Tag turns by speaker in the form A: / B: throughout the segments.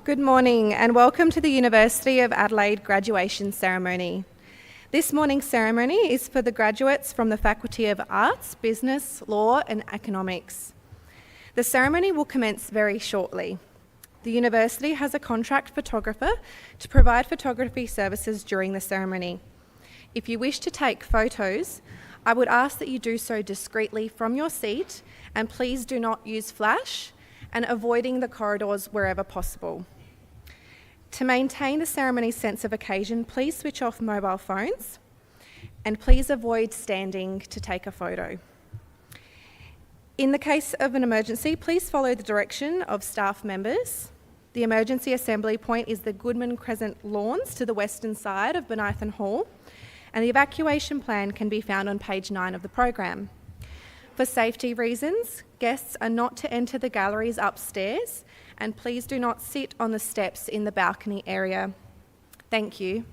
A: Good morning and welcome to the University of Adelaide graduation ceremony. This morning's ceremony is for the graduates from the Faculty of Arts, Business, Law and Economics. The ceremony will commence very shortly. The university has a contract photographer to provide photography services during the ceremony. If you wish to take photos, I would ask that you do so discreetly from your seat and please do not use flash and avoiding the corridors wherever possible. To maintain the ceremony's sense of occasion, please switch off mobile phones and please avoid standing to take a photo. In the case of an emergency, please follow the direction of staff members. The emergency assembly point is the Goodman Crescent lawns to the western side of Benithan Hall, and the evacuation plan can be found on page 9 of the program. For safety reasons, guests are not to enter the galleries upstairs, and please do not sit on the steps in the balcony area. Thank you.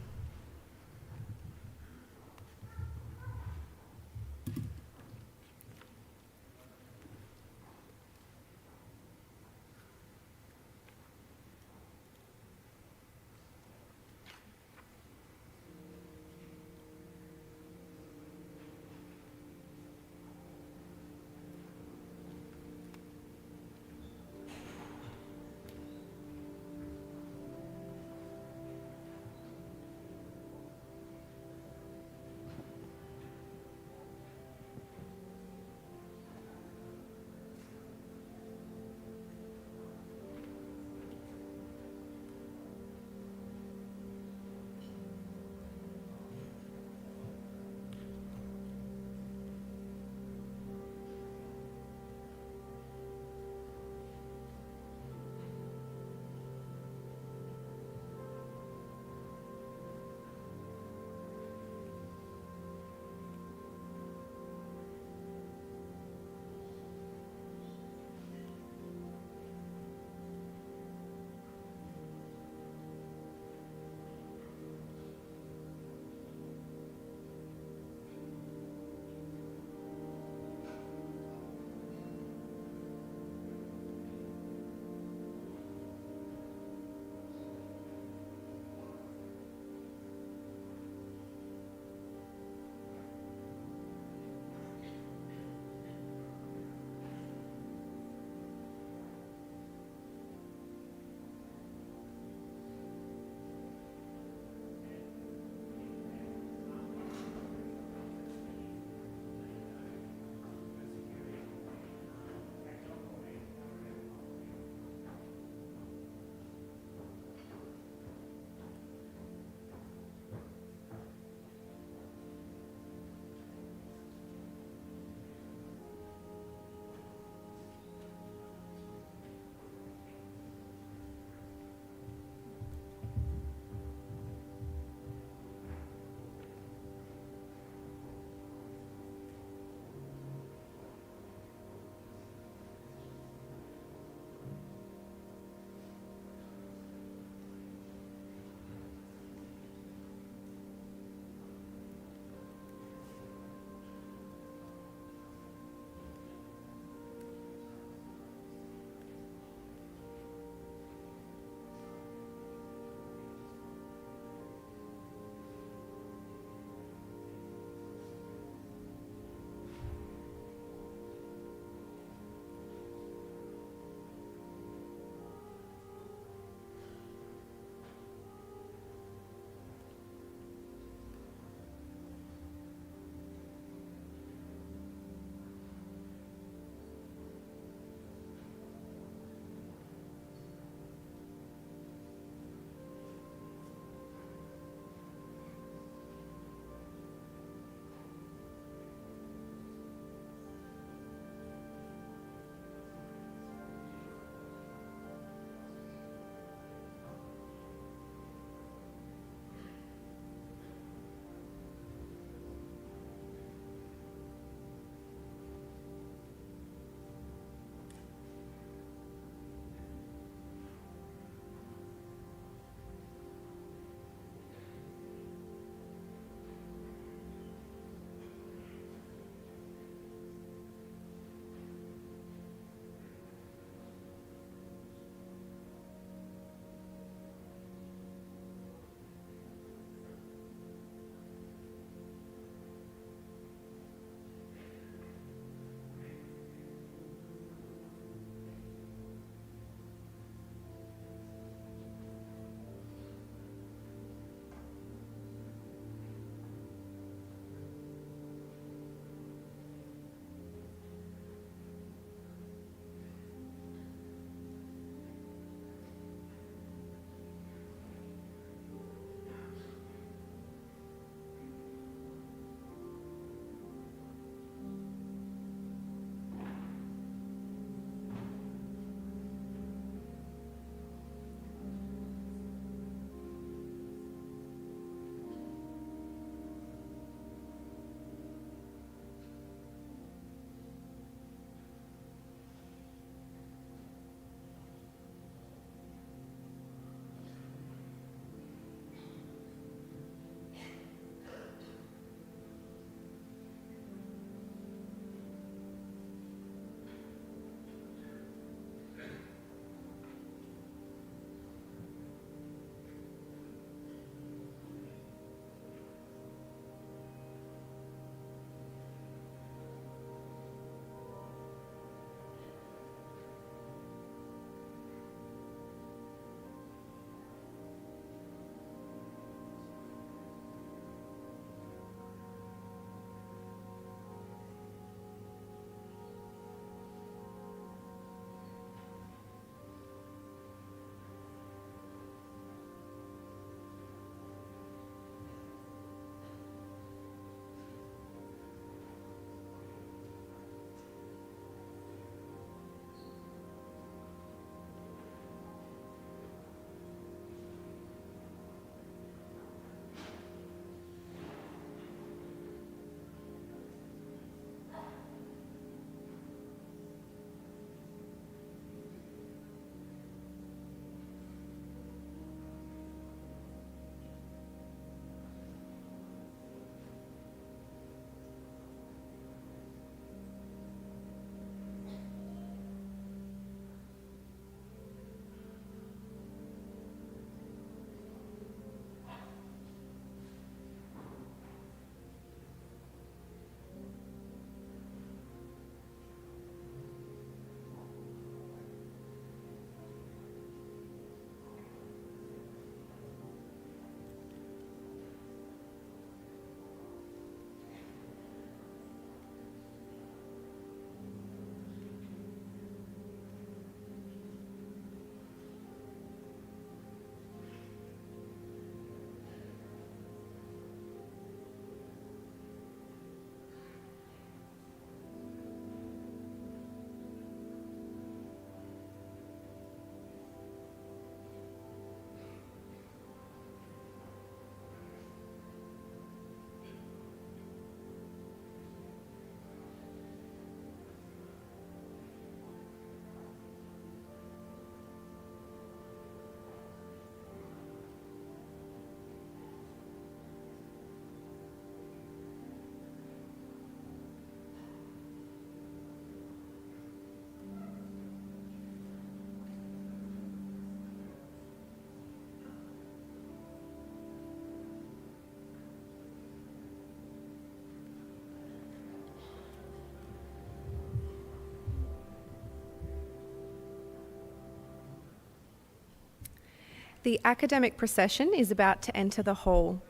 A: The academic procession is about to enter the hall.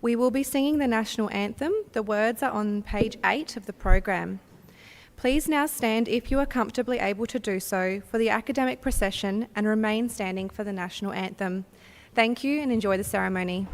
A: We will be singing the national anthem. The words are on page 8 of the program. Please now stand if you are comfortably able to do so for the academic procession and remain standing for the national anthem. Thank you and enjoy the ceremony.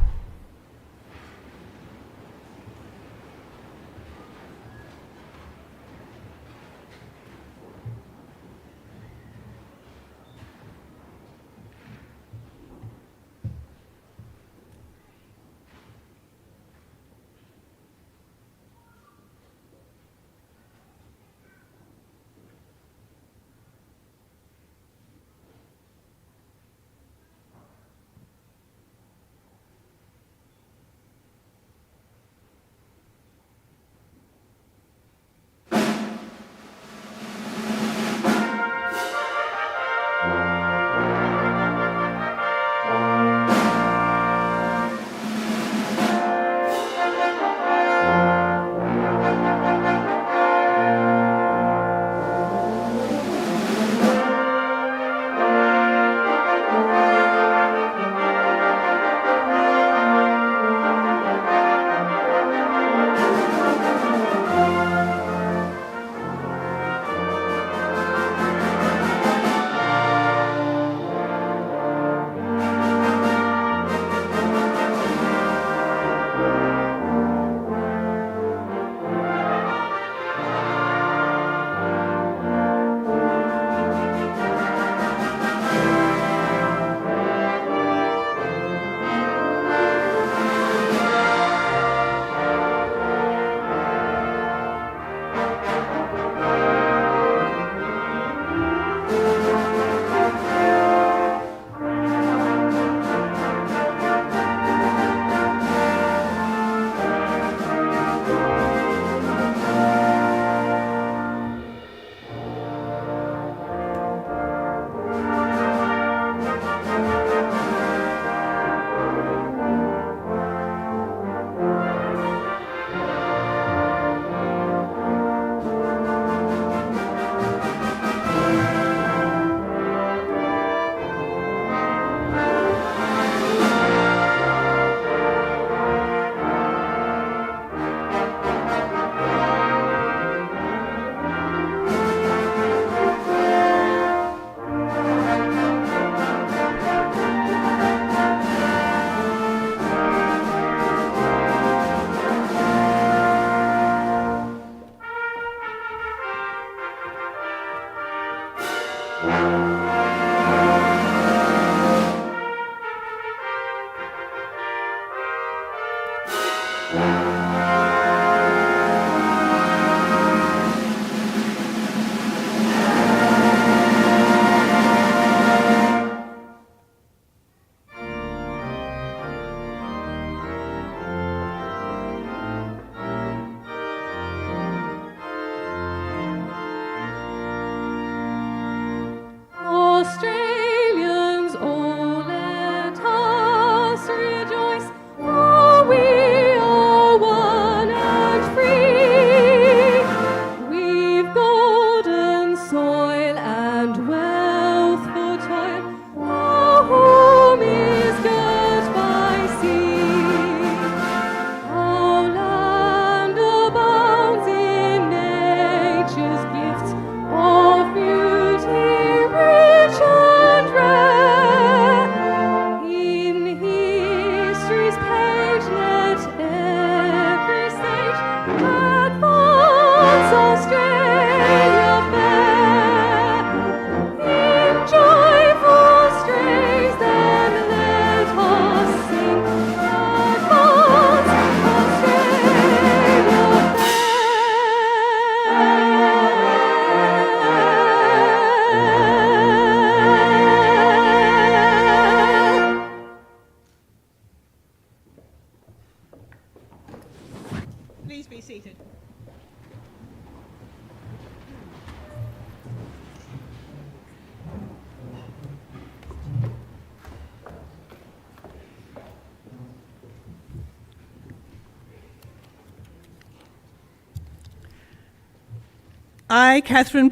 B: I, Catherine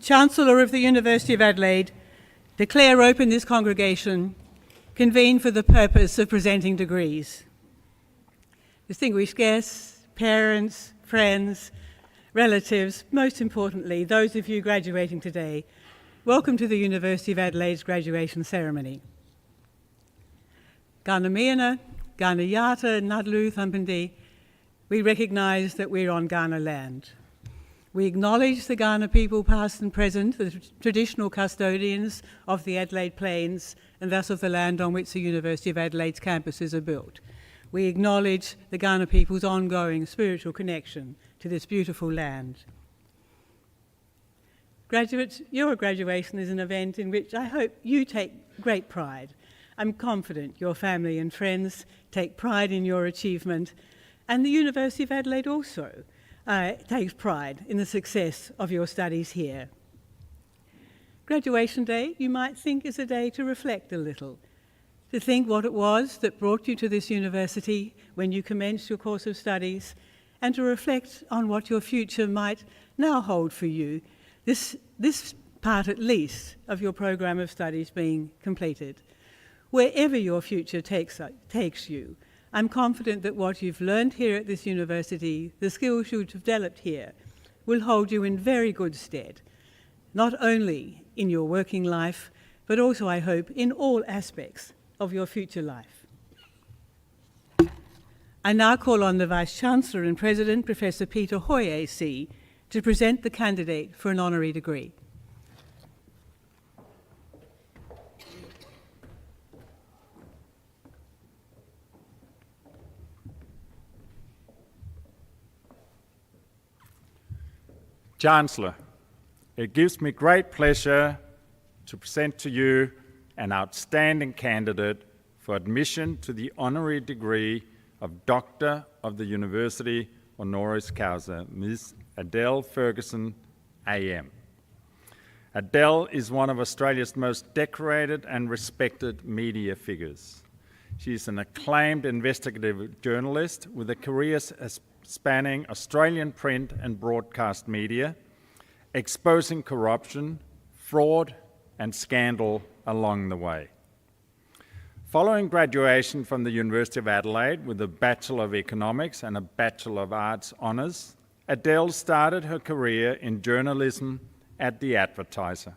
B: Chancellor of the University of Adelaide, declare open this congregation convened for the purpose of presenting degrees. Distinguished guests, parents, friends, relatives, most importantly, those of you graduating today, welcome to the University of Adelaide's graduation ceremony. Gana Miana, Gana Yata, Nadlu Thampindi, we recognise that we're on Kaurna land. We acknowledge the Kaurna people past and present, the traditional custodians of the Adelaide Plains and thus of the land on which the University of Adelaide's campuses are built. We acknowledge the Kaurna people's ongoing spiritual connection to this beautiful land. Graduates, your graduation is an event in which I hope you take great pride. I'm confident your family and friends take pride in your achievement, and the University of Adelaide also takes pride in the success of your studies here. Graduation day, you might think, is a day to reflect a little, to think what it was that brought you to this university when you commenced your course of studies, and to reflect on what your future might now hold for you, this part at least of your program of studies being completed. Wherever your future takes you, I'm confident that what you've learned here at this university, the skills you've developed here, will hold you in very good stead, not only in your working life, but also, I hope, in all aspects of your future life. I now call on the Vice-Chancellor and President, Professor Peter Hoy AC, to present the candidate for an honorary degree.
C: Chancellor, it gives me great pleasure to present to you an outstanding candidate for admission to the honorary degree of Doctor of the University Honoris Causa, Ms. Adele Ferguson, AM. Adele is one of Australia's most decorated and respected media figures. She is an acclaimed investigative journalist with a career spanning Australian print and broadcast media, exposing corruption, fraud, and scandal along the way. Following graduation from the University of Adelaide with a Bachelor of Economics and a Bachelor of Arts honours, Adele started her career in journalism at The Advertiser.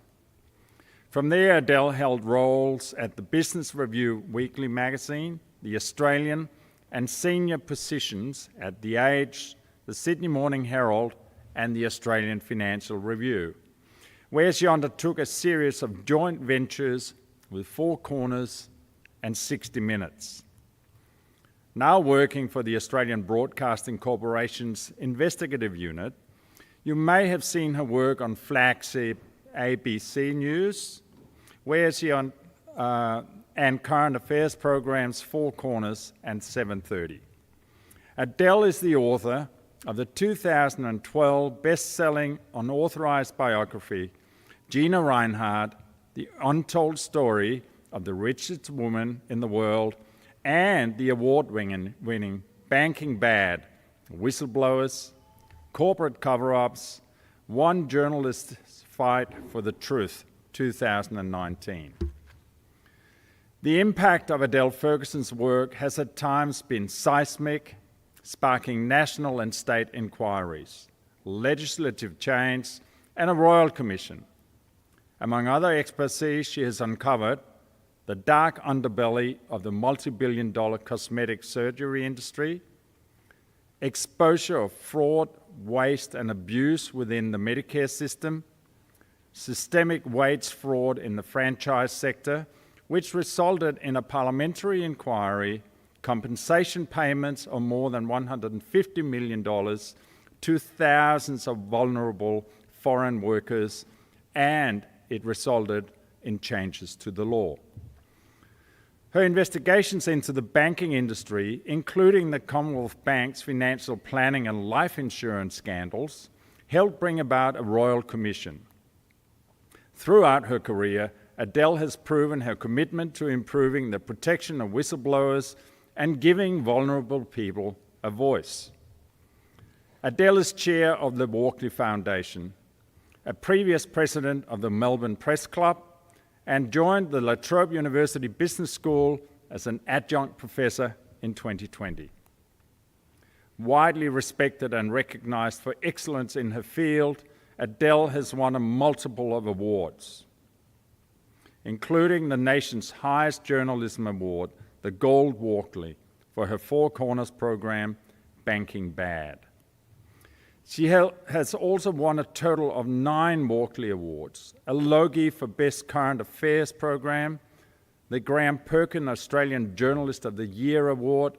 C: From there, Adele held roles at the Business Review Weekly magazine, The Australian, and senior positions at The Age, the Sydney Morning Herald, and the Australian Financial Review, where she undertook a series of joint ventures with Four Corners and 60 Minutes. Now working for the Australian Broadcasting Corporation's investigative unit, you may have seen her work on flagship ABC News, where she and current affairs programs Four Corners and 7:30. Adele is the author of the 2012 best-selling unauthorized biography, Gina Reinhardt, The Untold Story of the Richest Woman in the World, and the award-winning Banking Bad, Whistleblowers, Corporate Cover-Ups, One Journalist's Fight for the Truth, 2019. The impact of Adele Ferguson's work has at times been seismic, sparking national and state inquiries, legislative change, and a royal commission. Among other expertise, she has uncovered the dark underbelly of the multi-billion-dollar cosmetic surgery industry, exposure of fraud, waste, and abuse within the Medicare system, systemic wage fraud in the franchise sector, which resulted in a parliamentary inquiry, compensation payments of more than $150 million to thousands of vulnerable foreign workers, and it resulted in changes to the law. Her investigations into the banking industry, including the Commonwealth Bank's financial planning and life insurance scandals, helped bring about a royal commission. Throughout her career, Adele has proven her commitment to improving the protection of whistleblowers and giving vulnerable people a voice. Adele is chair of the Walkley Foundation, a previous president of the Melbourne Press Club, and joined the La Trobe University Business School as an adjunct professor in 2020. Widely respected and recognized for excellence in her field, Adele has won a multiple of awards, including the nation's highest journalism award, the Gold Walkley, for her Four Corners program, Banking Bad. She has also won a total of 9 Walkley Awards, a Logie for Best Current Affairs program, the Graham Perkin Australian Journalist of the Year Award,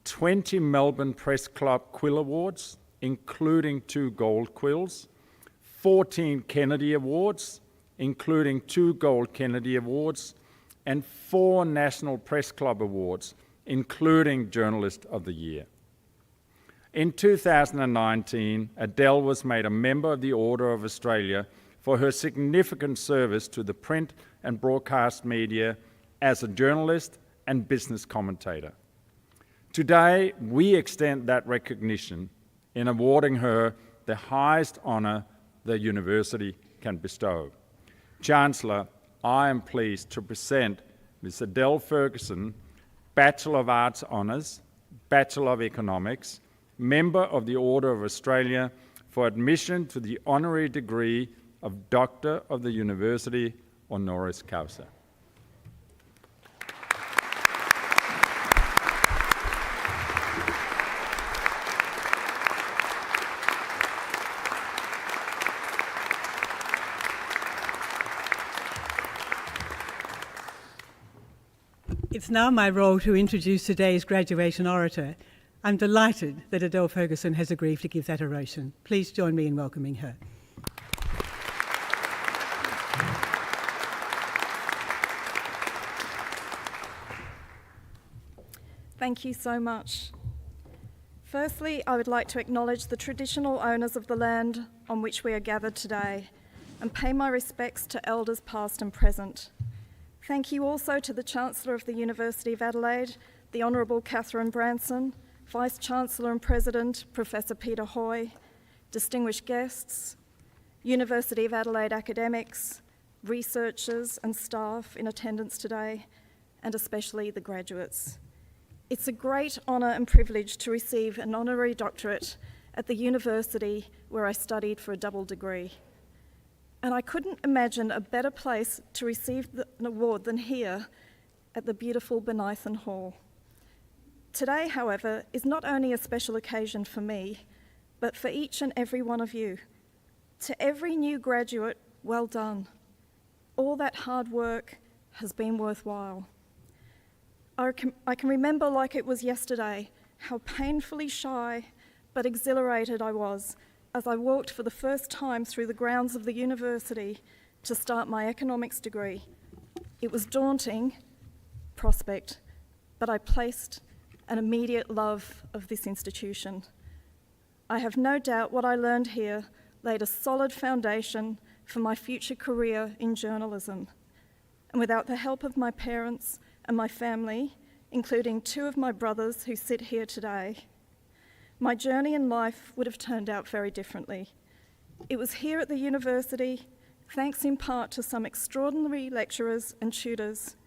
C: 20 Melbourne Press Club Quill Awards, including 2 Gold Quills, 14 Kennedy Awards, including 2 Gold Kennedy Awards, and 4 National Press Club Awards, including Journalist of the Year. In 2019, Adele was made a member of the Order of Australia for her significant service to the print and broadcast media as a journalist and business commentator. Today, we extend that recognition in awarding her the highest honour the university can bestow. Chancellor, I am pleased to present Ms. Adele Ferguson, Bachelor of Arts Honours, Bachelor of Economics, Member of the Order of Australia, for admission to the honorary degree of Doctor of the University Honoris Causa.
B: It's now my role to introduce today's graduation orator. I'm delighted that Adele Ferguson has agreed to give that oration. Please join me in welcoming her.
D: Thank you so much. Firstly, I would like to acknowledge the traditional owners of the land on which we are gathered today and pay my respects to elders past and present. Thank you also to the Chancellor of the University of Adelaide, the Honourable Catherine Branson, Vice-Chancellor and President, Professor Peter Hoy, distinguished guests, University of Adelaide academics, researchers and staff in attendance today, and especially the graduates. It's a great honour and privilege to receive an honorary doctorate at the university where I studied for a double degree. And I couldn't imagine a better place to receive an award than here at the beautiful Benithan Hall. Today, however, is not only a special occasion for me, but for each and every one of you. To every new graduate, well done. All that hard work has been worthwhile. I can remember like it was yesterday how painfully shy but exhilarated I was as I walked for the first time through the grounds of the university to start my economics degree. It was daunting prospect, but I placed an immediate love of this institution. I have no doubt what I learned here laid a solid foundation for my future career in journalism. And without the help of my parents and my family, including 2 of my brothers who sit here today, my journey in life would have turned out very differently. It was here at the university, thanks in part to some extraordinary lecturers and tutors,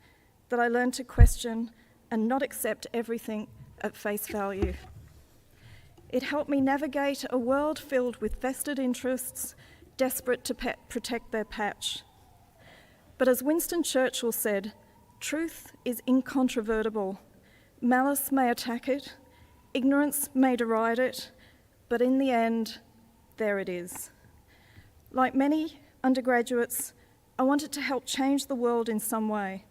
D: that I learned to question and not accept everything at face value. It helped me navigate a world filled with vested interests, desperate to protect their patch. But as Winston Churchill said, truth is incontrovertible. Malice may attack it, ignorance may deride it, but in the end, there it is. Like many undergraduates, I wanted to help change the world in some way.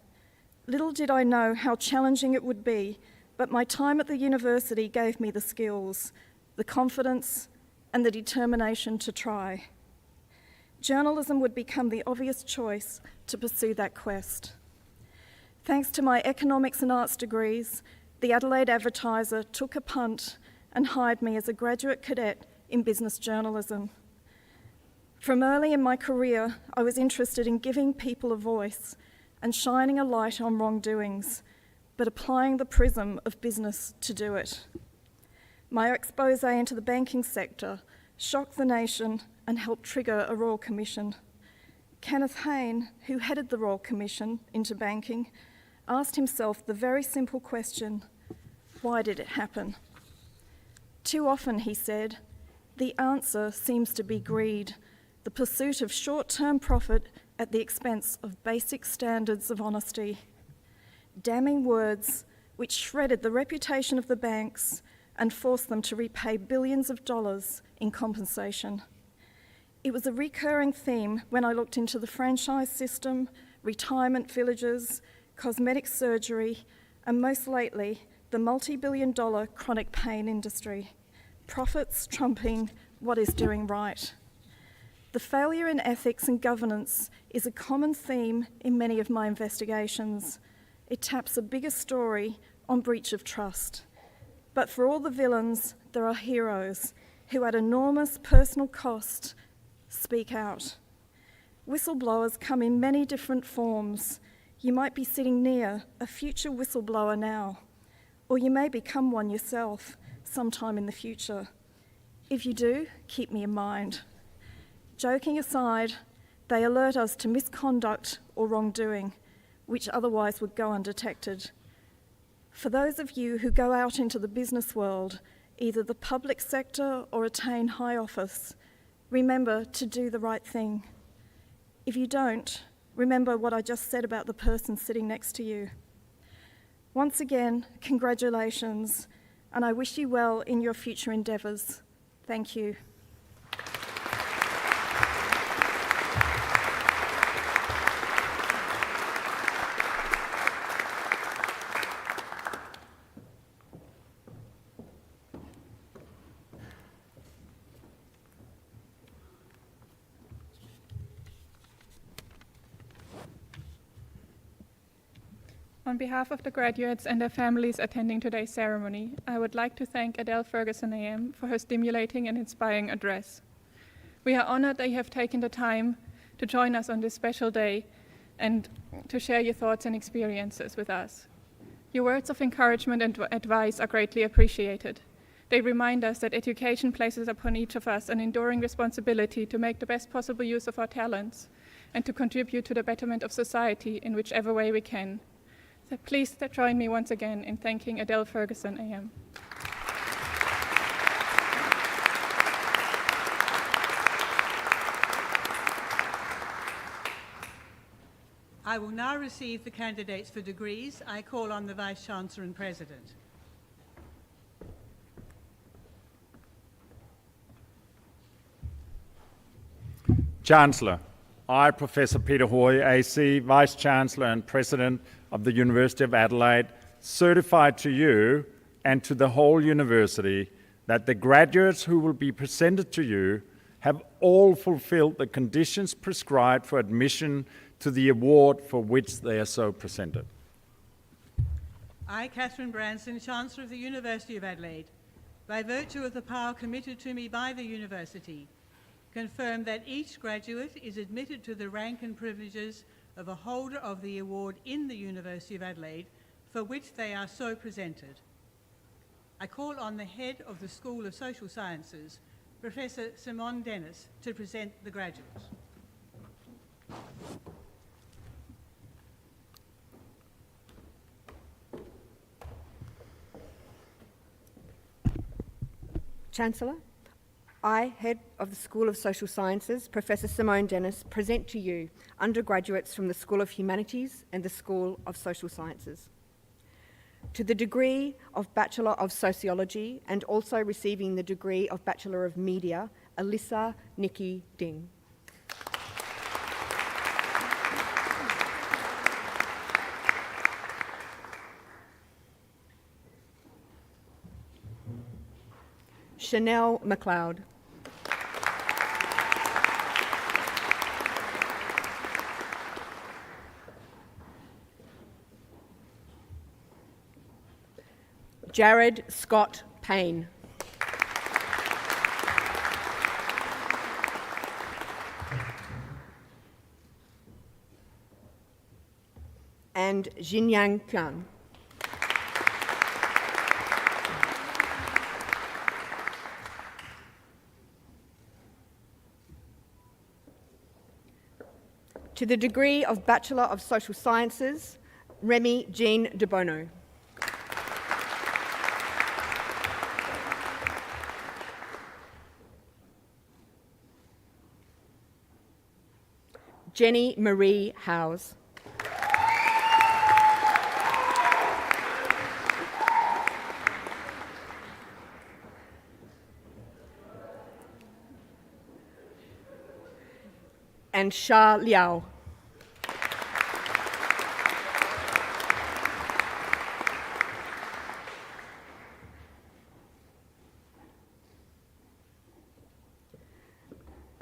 D: Little did I know how challenging it would be, but my time at the university gave me the skills, the confidence, and the determination to try. Journalism would become the obvious choice to pursue that quest. Thanks to my economics and arts degrees, the Adelaide Advertiser took a punt and hired me as a graduate cadet in business journalism. From early in my career, I was interested in giving people a voice and shining a light on wrongdoings, but applying the prism of business to do it. My expose into the banking sector shocked the nation and helped trigger a Royal Commission. Kenneth Hayne, who headed the Royal Commission into banking, asked himself the very simple question, why did it happen? Too often, he said, the answer seems to be greed, the pursuit of short-term profit at the expense of basic standards of honesty. Damning words which shredded the reputation of the banks and forced them to repay billions of dollars in compensation. It was a recurring theme when I looked into the franchise system, retirement villages, cosmetic surgery, and most lately, the multi-billion-dollar chronic pain industry. Profits trumping what is doing right. The failure in ethics and governance is a common theme in many of my investigations. It taps a bigger story on breach of trust. But for all the villains, there are heroes who at enormous personal cost speak out. Whistleblowers come in many different forms. You might be sitting near a future whistleblower now, or you may become one yourself sometime in the future. If you do, keep me in mind. Joking aside, they alert us to misconduct or wrongdoing, which otherwise would go undetected. For those of you who go out into the business world, either the public sector or attain high office, remember to do the right thing. If you don't, remember what I just said about the person sitting next to you. Once again, congratulations, and I wish you well in your future endeavours. Thank you.
E: On behalf of the graduates and their families attending today's ceremony, I would like to thank Adele Ferguson AM for her stimulating and inspiring address. We are honored that you have taken the time to join us on this special day and to share your thoughts and experiences with us. Your words of encouragement and advice are greatly appreciated. They remind us that education places upon each of us an enduring responsibility to make the best possible use of our talents and to contribute to the betterment of society in whichever way we can. So please join me once again in thanking Adele Ferguson AM.
B: I will now receive the candidates for degrees. I call on the Vice-Chancellor and President.
C: Chancellor, I, Professor Peter Hoy, AC, Vice-Chancellor and President of the University of Adelaide, certify to you and to the whole university that the graduates who will be presented to you have all fulfilled the conditions prescribed for admission to the award for which they are so presented.
B: I, Catherine Branson, Chancellor of the University of Adelaide, by virtue of the power committed to me by the university, confirm that each graduate is admitted to the rank and privileges of a holder of the award in the University of Adelaide for which they are so presented. I call on the head of the School of Social Sciences, Professor Simone Dennis, to present the graduates.
F: Chancellor, I, Head of the School of Social Sciences, Professor Simone Dennis, present to you undergraduates from the School of Humanities and the School of Social Sciences. To the degree of Bachelor of Sociology and also receiving the degree of Bachelor of Media, Alyssa Nikki Ding. Chanel McLeod. Jared Scott Payne. And Jinyang Qian. To the degree of Bachelor of Social Sciences, Remy Jean de Bono. Jenny Marie Howes. And Sha Liao.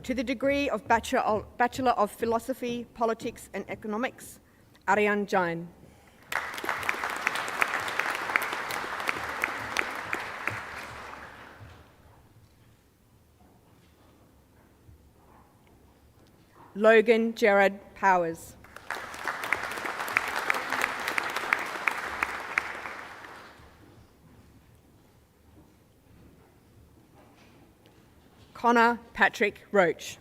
F: To the degree of Bachelor of Philosophy, Politics and Economics, Aryan Jain. Logan Gerard Powers. Connor Patrick Roach.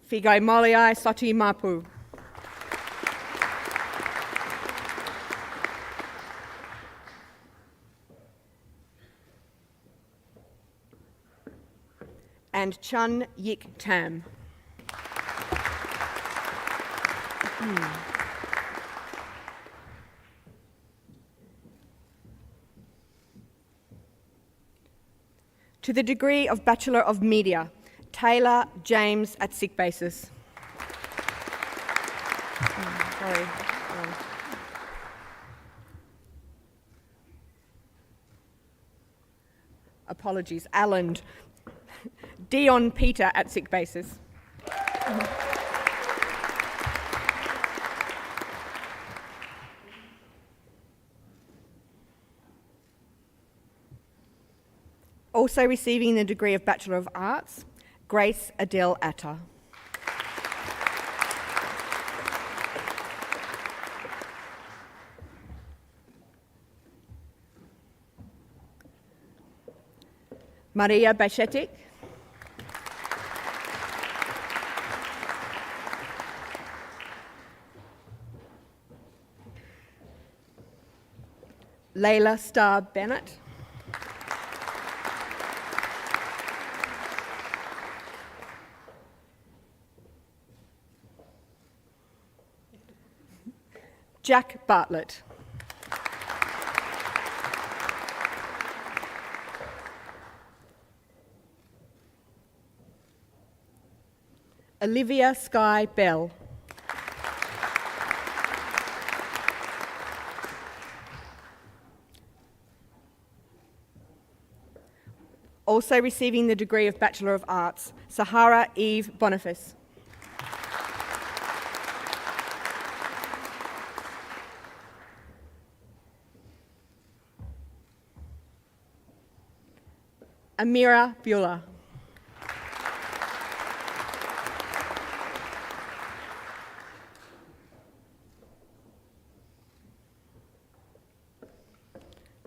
F: Figai Moliai Sati Mapu. And Chun Yik Tam. To the degree of Bachelor of Media, Taylor James at sick basis. Sorry. Apologies. Alan. Dion Peter at sick basis. Also receiving the degree of Bachelor of Arts, Grace Adele Atta. Maria Bachetic. Layla Starr Bennett. Jack Bartlett. Olivia Sky Bell. Also receiving the degree of Bachelor of Arts, Sahara Eve Boniface. Amira Bueller.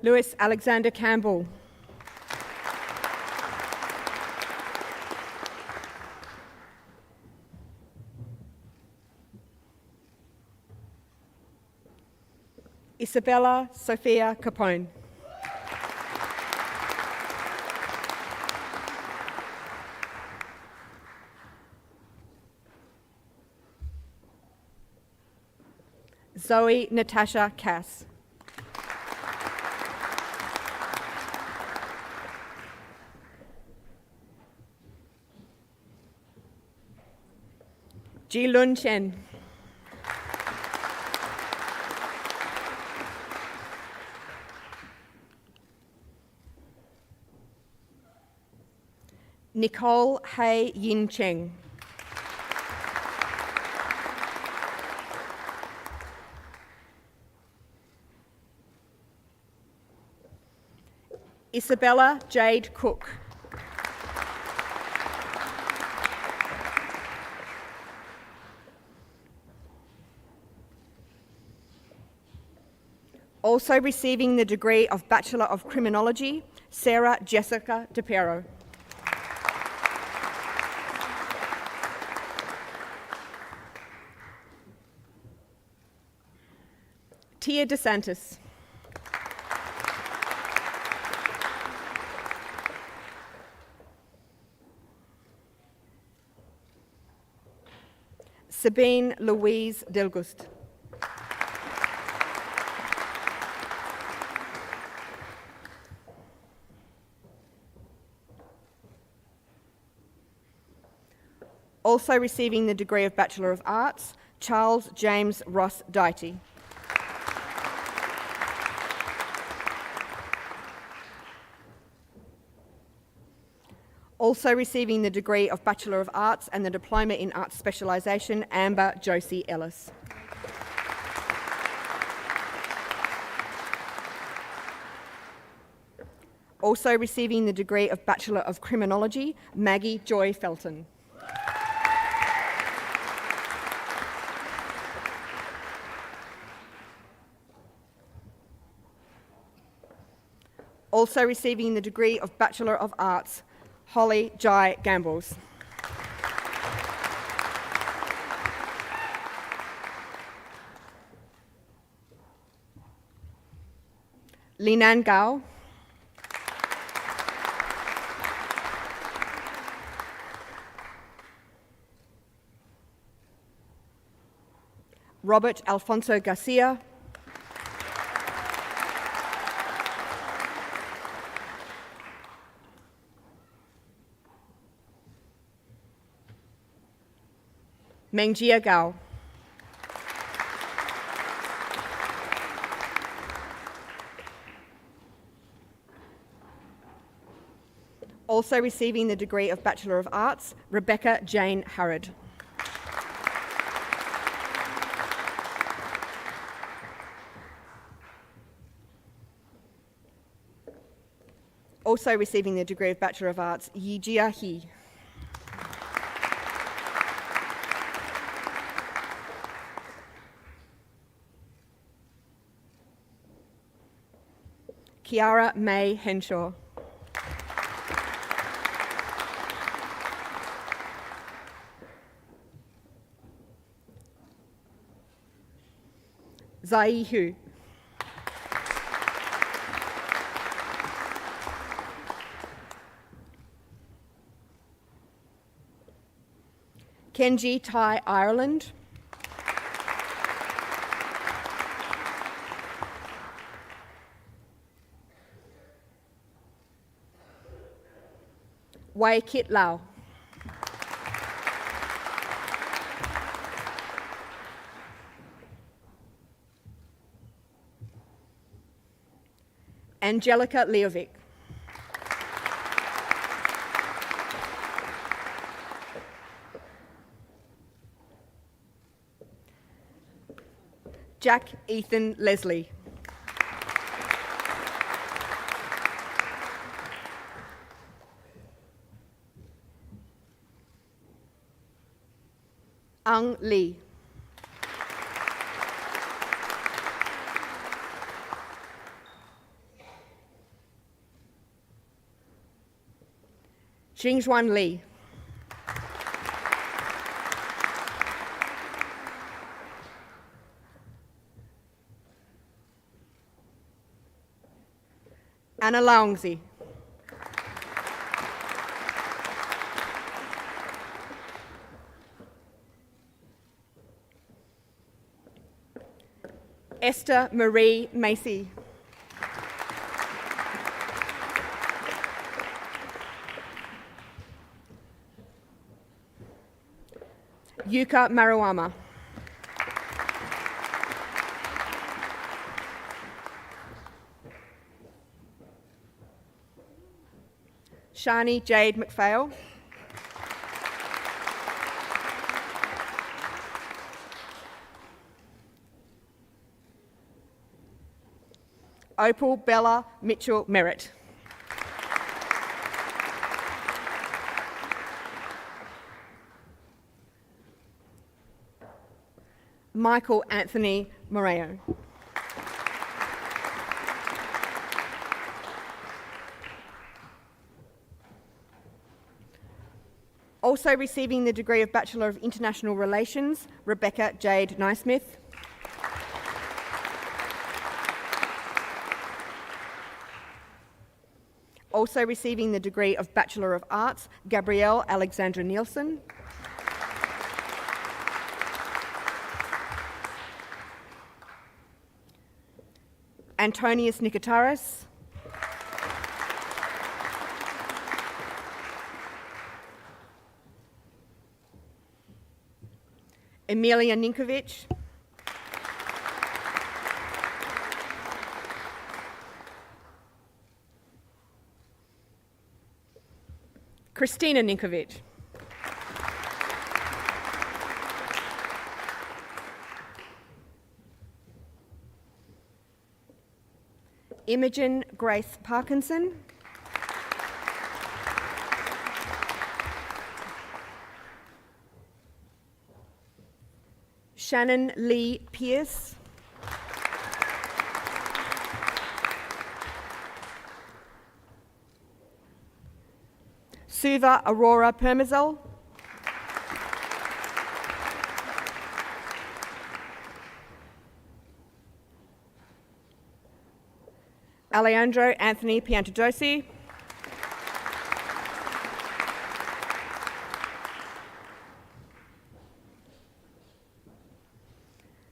F: Lewis Alexander Campbell. Isabella Sophia Capone. Zoe Natasha Cass. Ji Lun Chen. Nicole Hay Yin Cheng. Isabella Jade Cook. Also receiving the degree of Bachelor of Criminology, Sarah Jessica DePero. Tia DeSantis. Sabine Louise Delgust. Also receiving the degree of Bachelor of Arts, Charles James Ross Dighty. Also receiving the degree of Bachelor of Arts and the Diploma in Arts Specialisation, Amber Josie Ellis. Also receiving the degree of Bachelor of Criminology, Maggie Joy Felton. Also receiving the degree of Bachelor of Arts, Holly Jai Gambles. Linan Gao. Robert Alfonso Garcia. Mengjia Gao. Also receiving the degree of Bachelor of Arts, Rebecca Jane Harrod. Also receiving the degree of Bachelor of Arts, Yijia He. Kiara May Henshaw. Zai Hu. Kenji Tai Ireland. Wei Kit Lau. Angelica Leovic. Jack Ethan Leslie. Ang Lee. Jingzhuan Li. Anna Laungzi. Esther Marie Macy. Yuka Maruama. Shani Jade McPhail. Opal Bella Mitchell Merritt. Michael Anthony Moreo. Also receiving the degree of Bachelor of International Relations, Rebecca Jade Naismith. Also receiving the degree of Bachelor of Arts, Gabrielle Alexandra Nielsen. Antonius Nikotaris. Emilia Ninkovic. Christina Ninkovic. Imogen Grace Parkinson. Shannon Lee Pierce. Suva Aurora Permazol. Alejandro Anthony Piantadosi.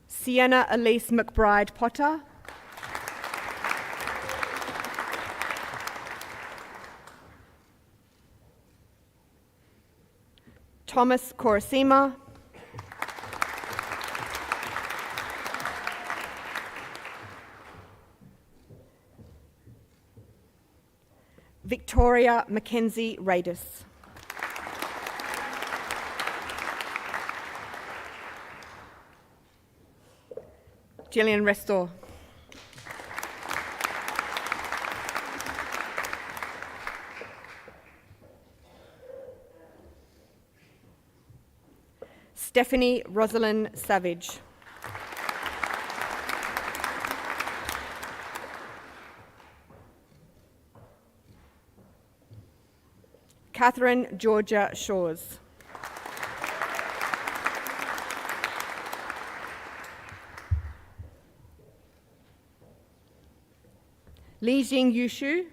F: Sienna Elise McBride Potter. Thomas Korosima. Victoria Mackenzie Radis. Gillian Restor. Stephanie Rosalind Savage. Catherine Georgia Shores. Li Jing Yushu.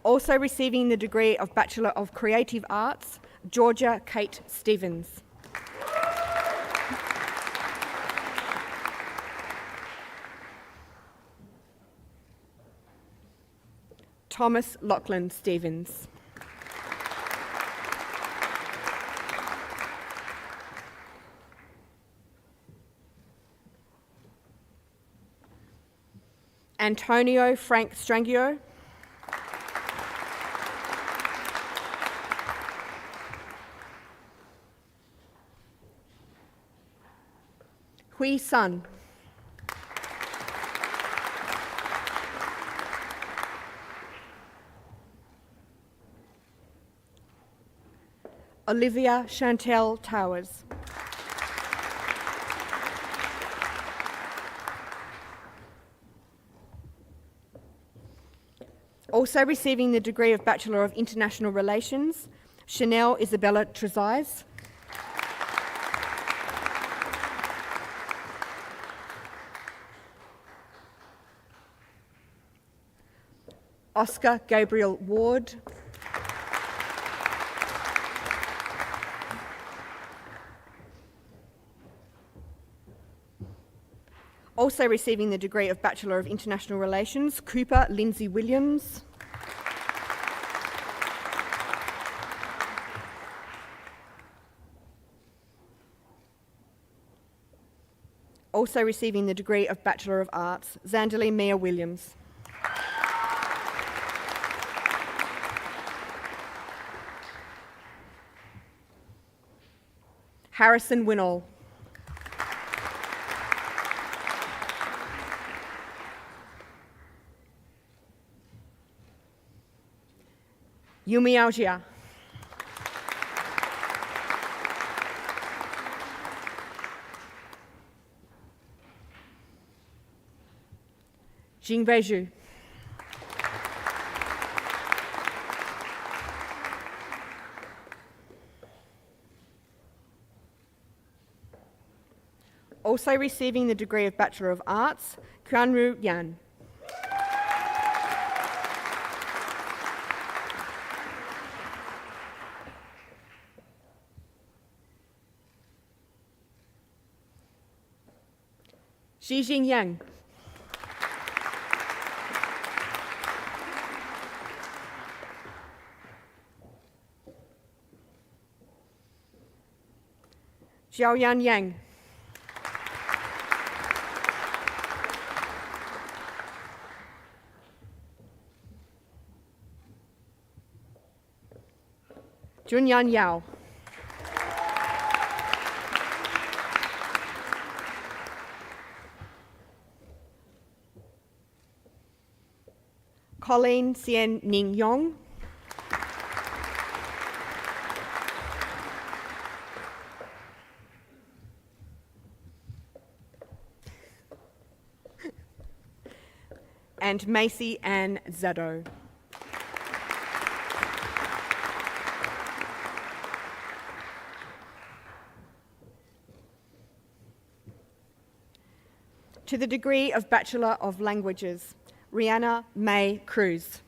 F: Also receiving the degree of Bachelor of Creative Arts, Georgia Kate Stevens. Thomas Lachlan Stevens. Antonio Frank Strangio. Hui Sun. Olivia Chantel Towers. Also receiving the degree of Bachelor of International Relations, Chanel Isabella Trezise. Oscar Gabriel Ward. Also receiving the degree of Bachelor of International Relations, Cooper Lindsay Williams. Also receiving the degree of Bachelor of Arts, Zandalee Mia Williams. Harrison Winnall. Yumi Aojia. Jingbeju. Also receiving the degree of Bachelor of Arts, Kuanru Yan. Xijing Yang. Xiaoyan Yang. Junyan Yao. Colleen Sien Ning Yong. And Macy Ann Zado. To the degree of Bachelor of Languages, Rihanna May Cruz.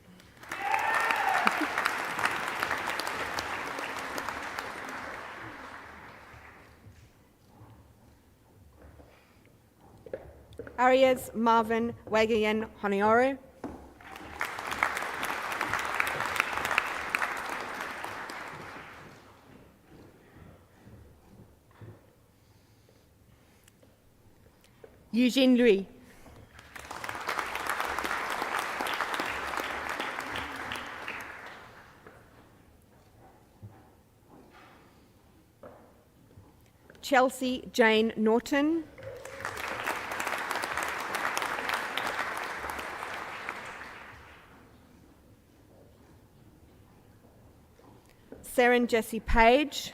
F: Arias Marvin Wagayan Honioru. Eugene Louis. Chelsea Jane Norton. Seren Jessie Page.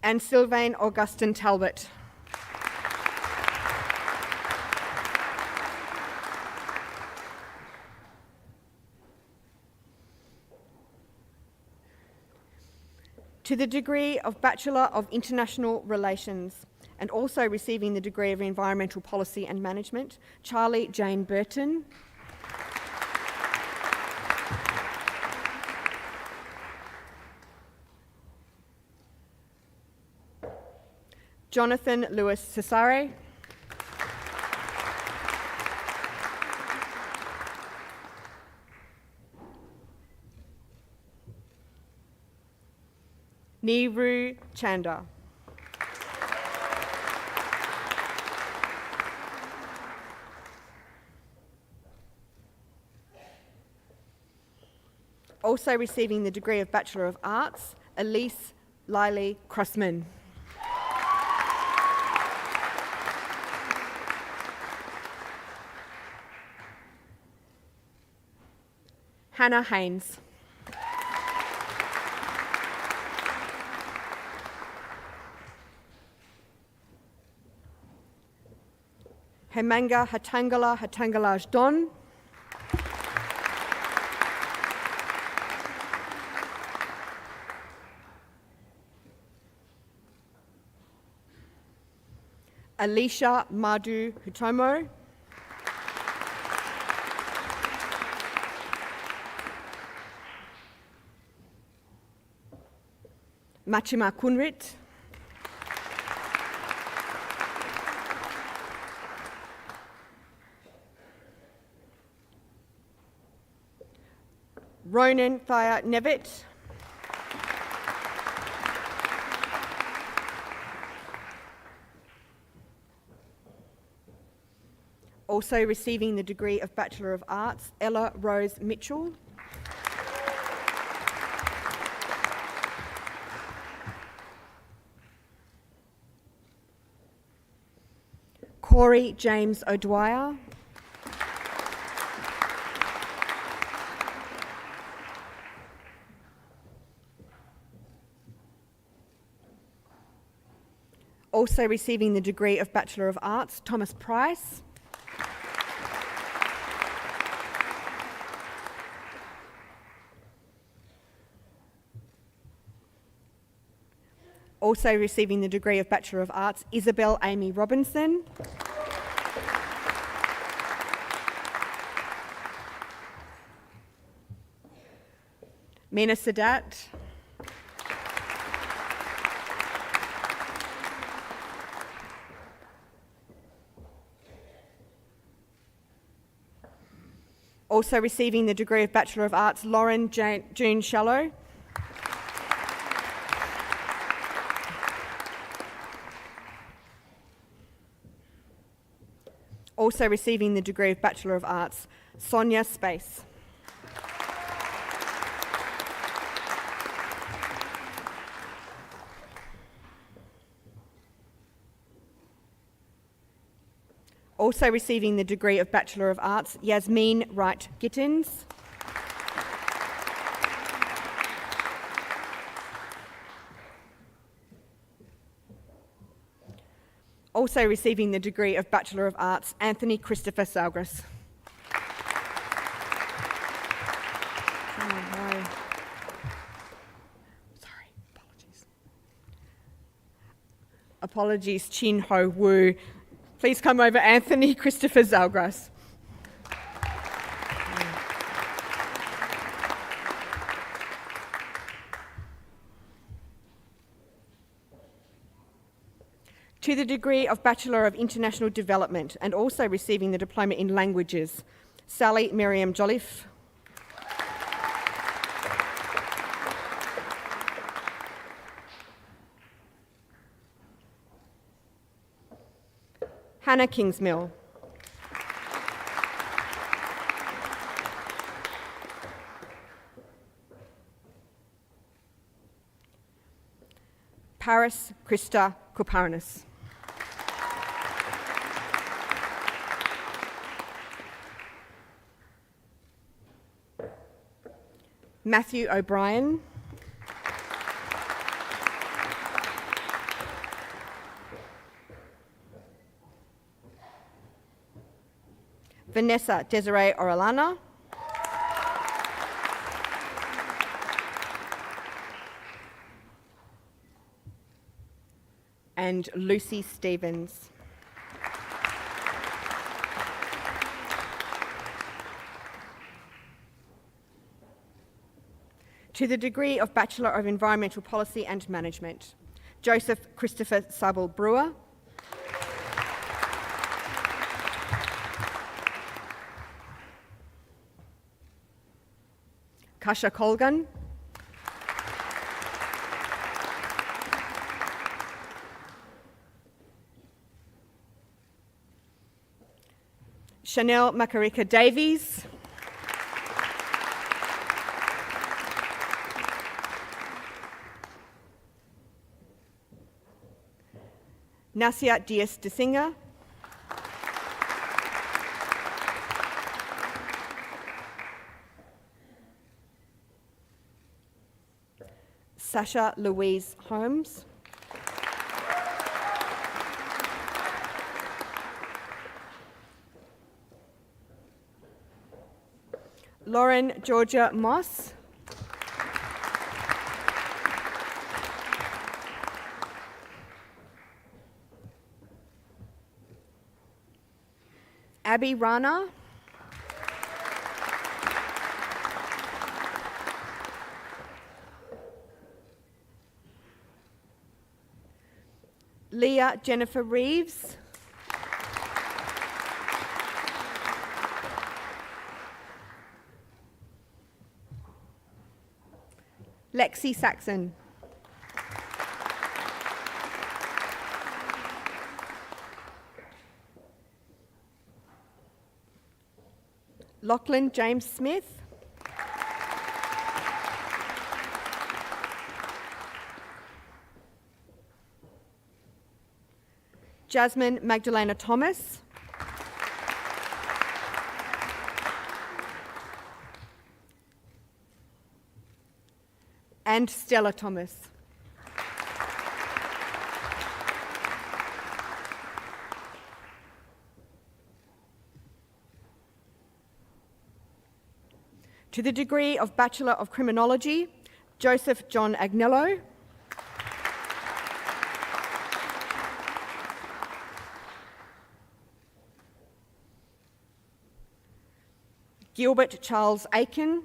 F: And Sylvain Augustin Talbot. To the degree of Bachelor of International Relations, and also receiving the degree of Environmental Policy and Management, Charlie Jane Burton. Jonathan Lewis Cesare. Neeru Chanda. Also receiving the degree of Bachelor of Arts, Elise Liley Crossman. Hannah Haynes. Hemanga Hatangalaj Don. Alicia Madhu Hutomo. Machima Kunrit. Ronan Thaya Nevitt. Also receiving the degree of Bachelor of Arts, Ella Rose Mitchell. Corey James O'Dwyer. Also receiving the degree of Bachelor of Arts, Thomas Price. Also receiving the degree of Bachelor of Arts, Isabel Amy Robinson. Mina Sadat. Also receiving the degree of Bachelor of Arts, Lauren June Shallow. Also receiving the degree of Bachelor of Arts, Sonia Space. Also receiving the degree of Bachelor of Arts, Yasmin Wright Gittins. Also receiving the degree of Bachelor of Arts, Anthony Christopher Salgras. Oh, no. Sorry, apologies. Apologies, Chin Ho Woo. Please come over, Anthony Christopher Zalgras. To the degree of Bachelor of International Development and also receiving the Diploma in Languages, Sally Miriam Jolliffe. Hannah Kingsmill. Paris Krista Kuparanis. Matthew O'Brien. Vanessa Desiree Orellana. And Lucy Stevens. To the degree of Bachelor of Environmental Policy and Management, Joseph Christopher Sabel Brewer. Kasha Colgan. Chanel Makarika Davies. Nasia Diaz de Singer. Sasha Louise Holmes. Lauren Georgia Moss. Abby Rana. Leah Jennifer Reeves. Lexi Saxon. Lachlan James Smith. Jasmine Magdalena Thomas. And Stella Thomas. To the degree of Bachelor of Criminology, Joseph John Agnello. Gilbert Charles Aiken.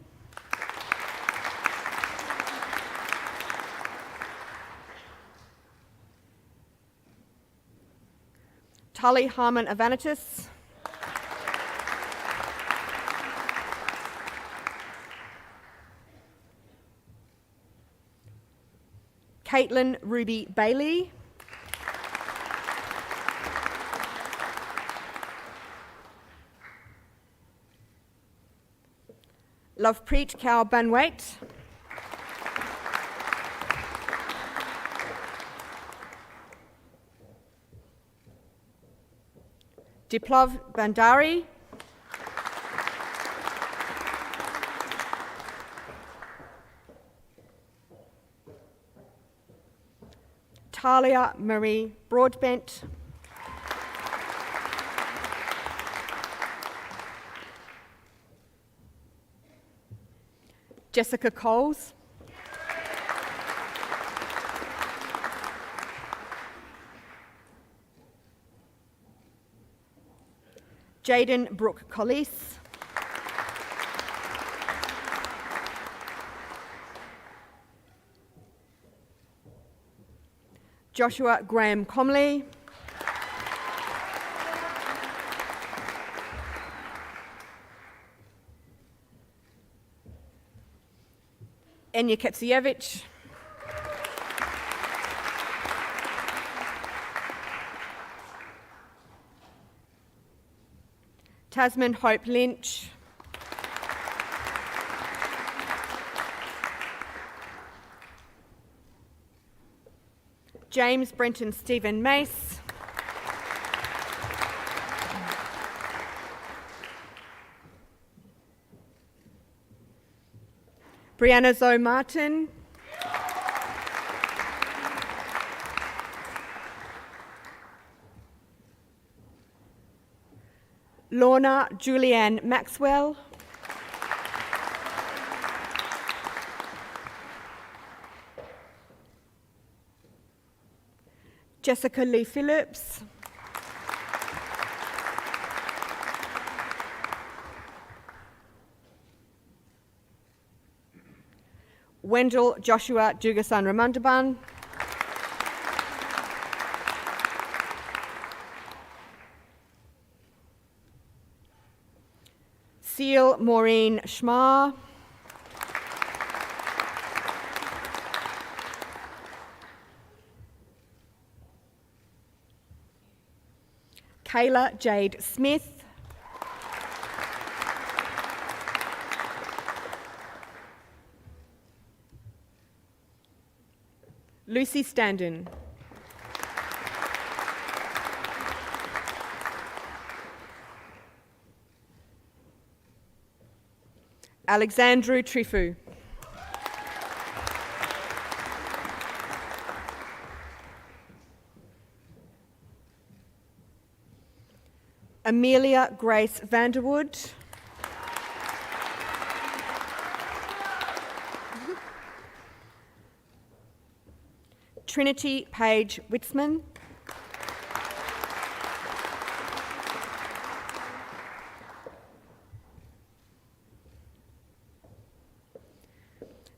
F: Tali Harmon Avanitis. Caitlin Ruby Bailey. Lovepreet Kaur Banwait. Diplav Bandari. Talia Marie Broadbent. Jessica Coles. Jaden Brooke Collis. Joshua Graham Comley. Enya Ketsievich. Tasman Hope Lynch. James Brenton Stephen Mace. Brianna Zoe Martin. Lorna Julianne Maxwell. Jessica Lee Phillips. Wendell Joshua Dugasan Ramandaban. Seal Maureen Schmar. Kayla Jade Smith. Lucy Standen. Alexandru Trifu. Amelia Grace Vanderwood. Trinity Page Witzman.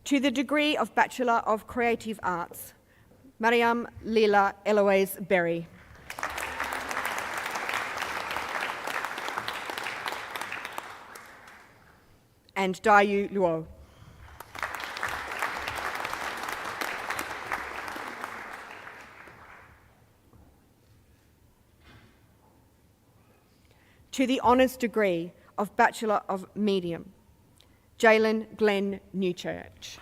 F: To the degree of Bachelor of Creative Arts, Mariam Leela Eloise Berry. And Dayu Luo. To the honours degree of Bachelor of Medium, Jalen Glenn Newchurch.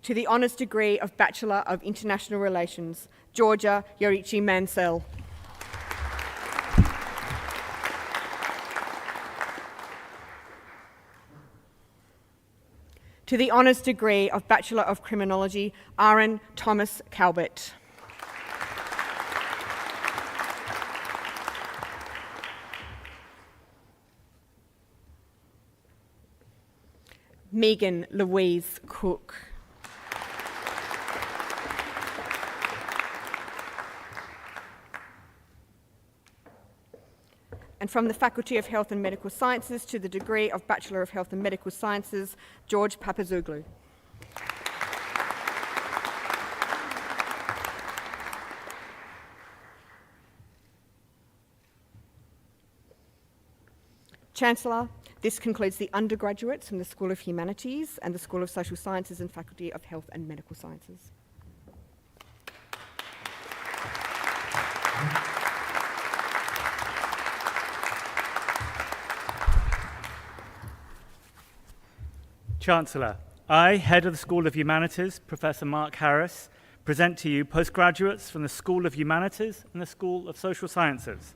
F: To the honours degree of Bachelor of International Relations, Georgia Yorichi Mansell. To the honours degree of Bachelor of Criminology, Aaron Thomas Calbert. Megan Louise Cook. And from the Faculty of Health and Medical Sciences to the degree of Bachelor of Health and Medical Sciences, George Papazoglou. Chancellor, this concludes the undergraduates from the School of Humanities and the School of Social Sciences and Faculty of Health and Medical Sciences.
G: Chancellor, I, Head of the School of Humanities, Professor Mark Harris, present to you postgraduates from the School of Humanities and the School of Social Sciences.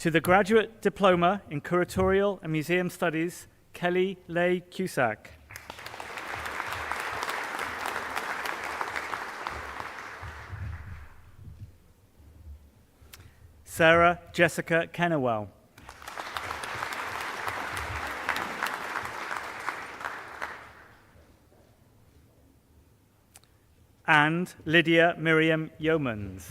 G: To the Graduate Diploma in Curatorial and Museum Studies, Kelly Leigh Cusack. Sarah Jessica Kennewell. And Lydia Miriam Yeomans.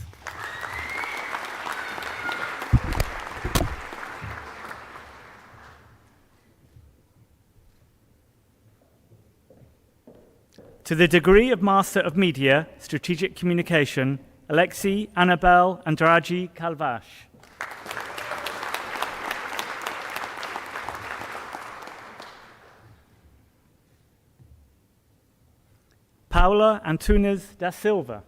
G: To the degree of Master of Media, Strategic Communication, Alexi Annabelle Andrade Calvache. Paula Antunes da Silva.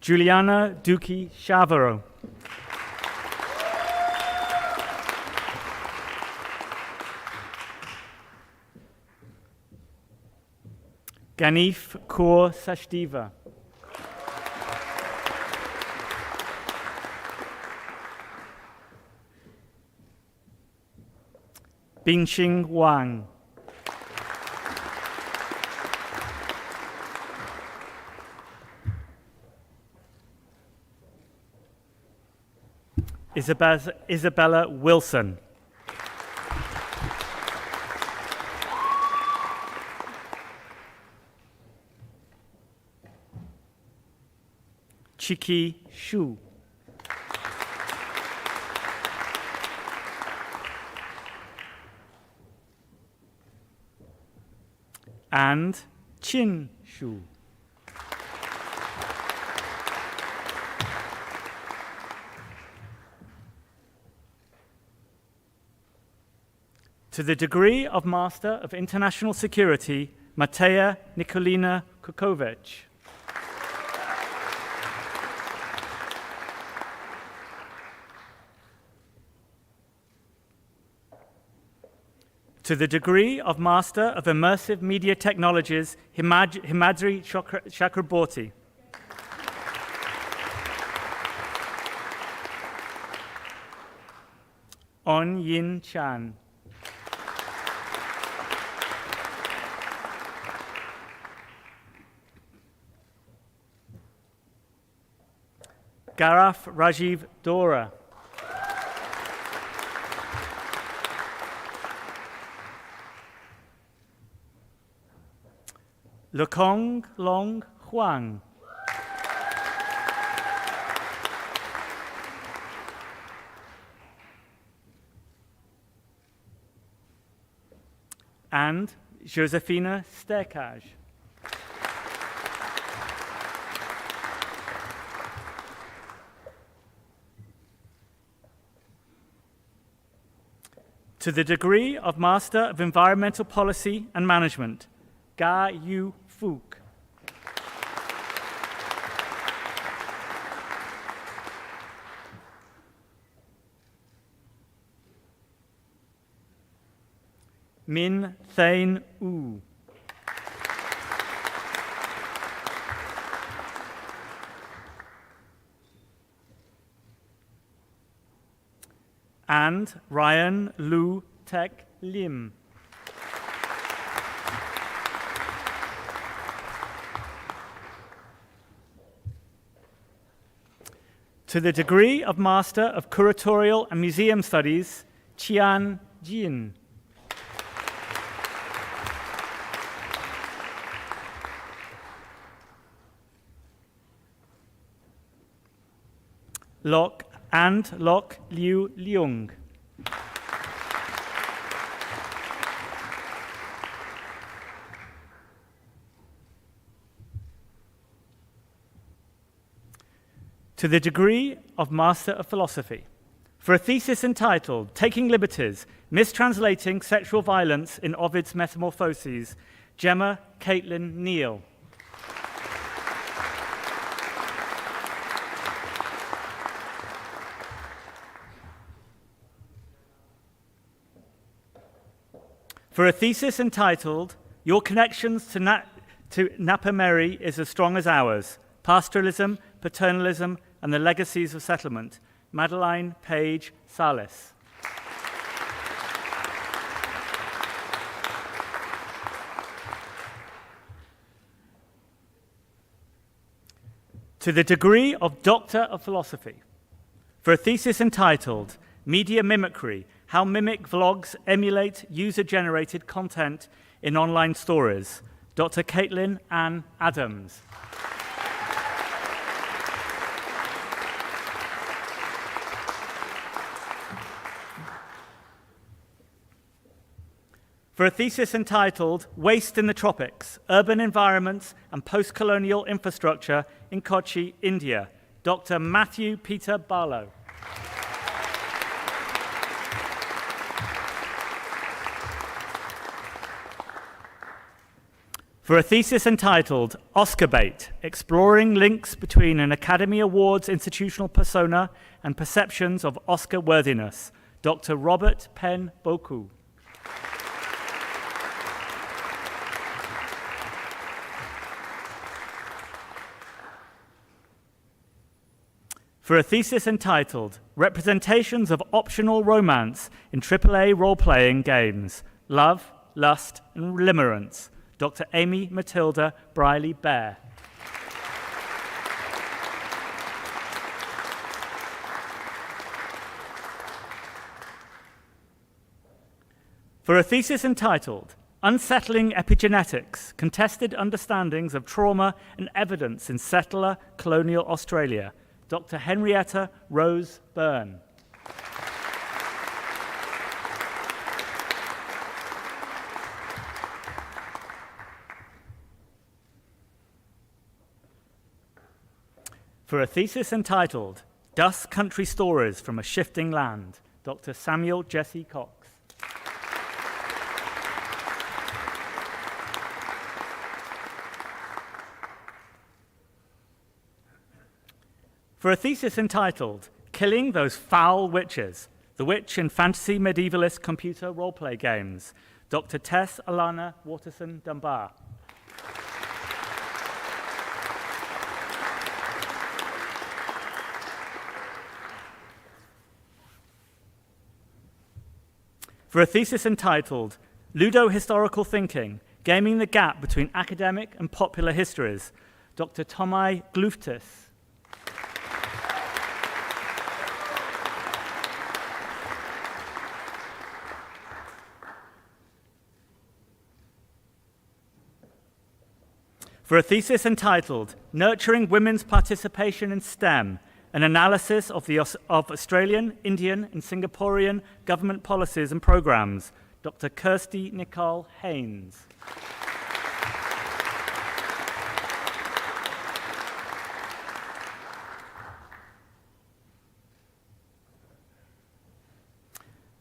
G: Juliana Duque Chavaro. Ganif Kaur Sachdeva. Bingxing Wang. Isabella Wilson. Chiki Shu. And Chin Shu. To the degree of Master of International Security, Mateja Nikolina Kukovic. To the degree of Master of Immersive Media Technologies, Himadri Chakraborty. On Yin Chan. Garaf Rajiv Dora. Lekong Long Huang. And Josefina Sterkaj. To the degree of Master of Environmental Policy and Management, Ga Yu Fook. Min Thain U. And Ryan Lu Tek Lim. To the degree of Master of Curatorial and Museum Studies, Qian Jin. Lok Liu Leung. To the degree of Master of Philosophy, for a thesis entitled Taking Liberties, Mistranslating Sexual Violence in Ovid's Metamorphoses, Gemma Caitlin Neal. For a thesis entitled Your Connections to Napa Mary is as Strong as Ours, Pastoralism, Paternalism, and the Legacies of Settlement, Madeline Page Salis. To the degree of Doctor of Philosophy, for a thesis entitled Media Mimicry, How Mimic Vlogs Emulate User-Generated Content in Online Stories, Dr. Caitlin Ann Adams. For a thesis entitled Waste in the Tropics, Urban Environments and Post-Colonial Infrastructure in Kochi, India, Dr. Matthew Peter Barlow. For a thesis entitled Oscar Bait, Exploring Links Between an Academy Awards Institutional Persona and Perceptions of Oscar Worthiness, Dr. Robert Penn Boku. For a thesis entitled Representations of Optional Romance in AAA Role-Playing Games, Love, Lust, and Limerence, Dr. Amy Matilda Briley Bear. For a thesis entitled Unsettling Epigenetics, Contested Understandings of Trauma and Evidence in Settler Colonial Australia, Dr. Henrietta Rose Byrne. For a thesis entitled Dust Country Stories from a Shifting Land, Dr. Samuel Jesse Cox. For a thesis entitled Killing Those Foul Witches, The Witch in Fantasy Medievalist Computer Roleplay Games, Dr. Tess Alana Waterson Dunbar. For a thesis entitled Ludo-Historical Thinking, Gaming the Gap Between Academic and Popular Histories, Dr. Tomai Gluftis. For a thesis entitled Nurturing Women's Participation in STEM, an analysis of Australian, Indian, and Singaporean government policies and programs, Dr. Kirsty Nicole Haynes.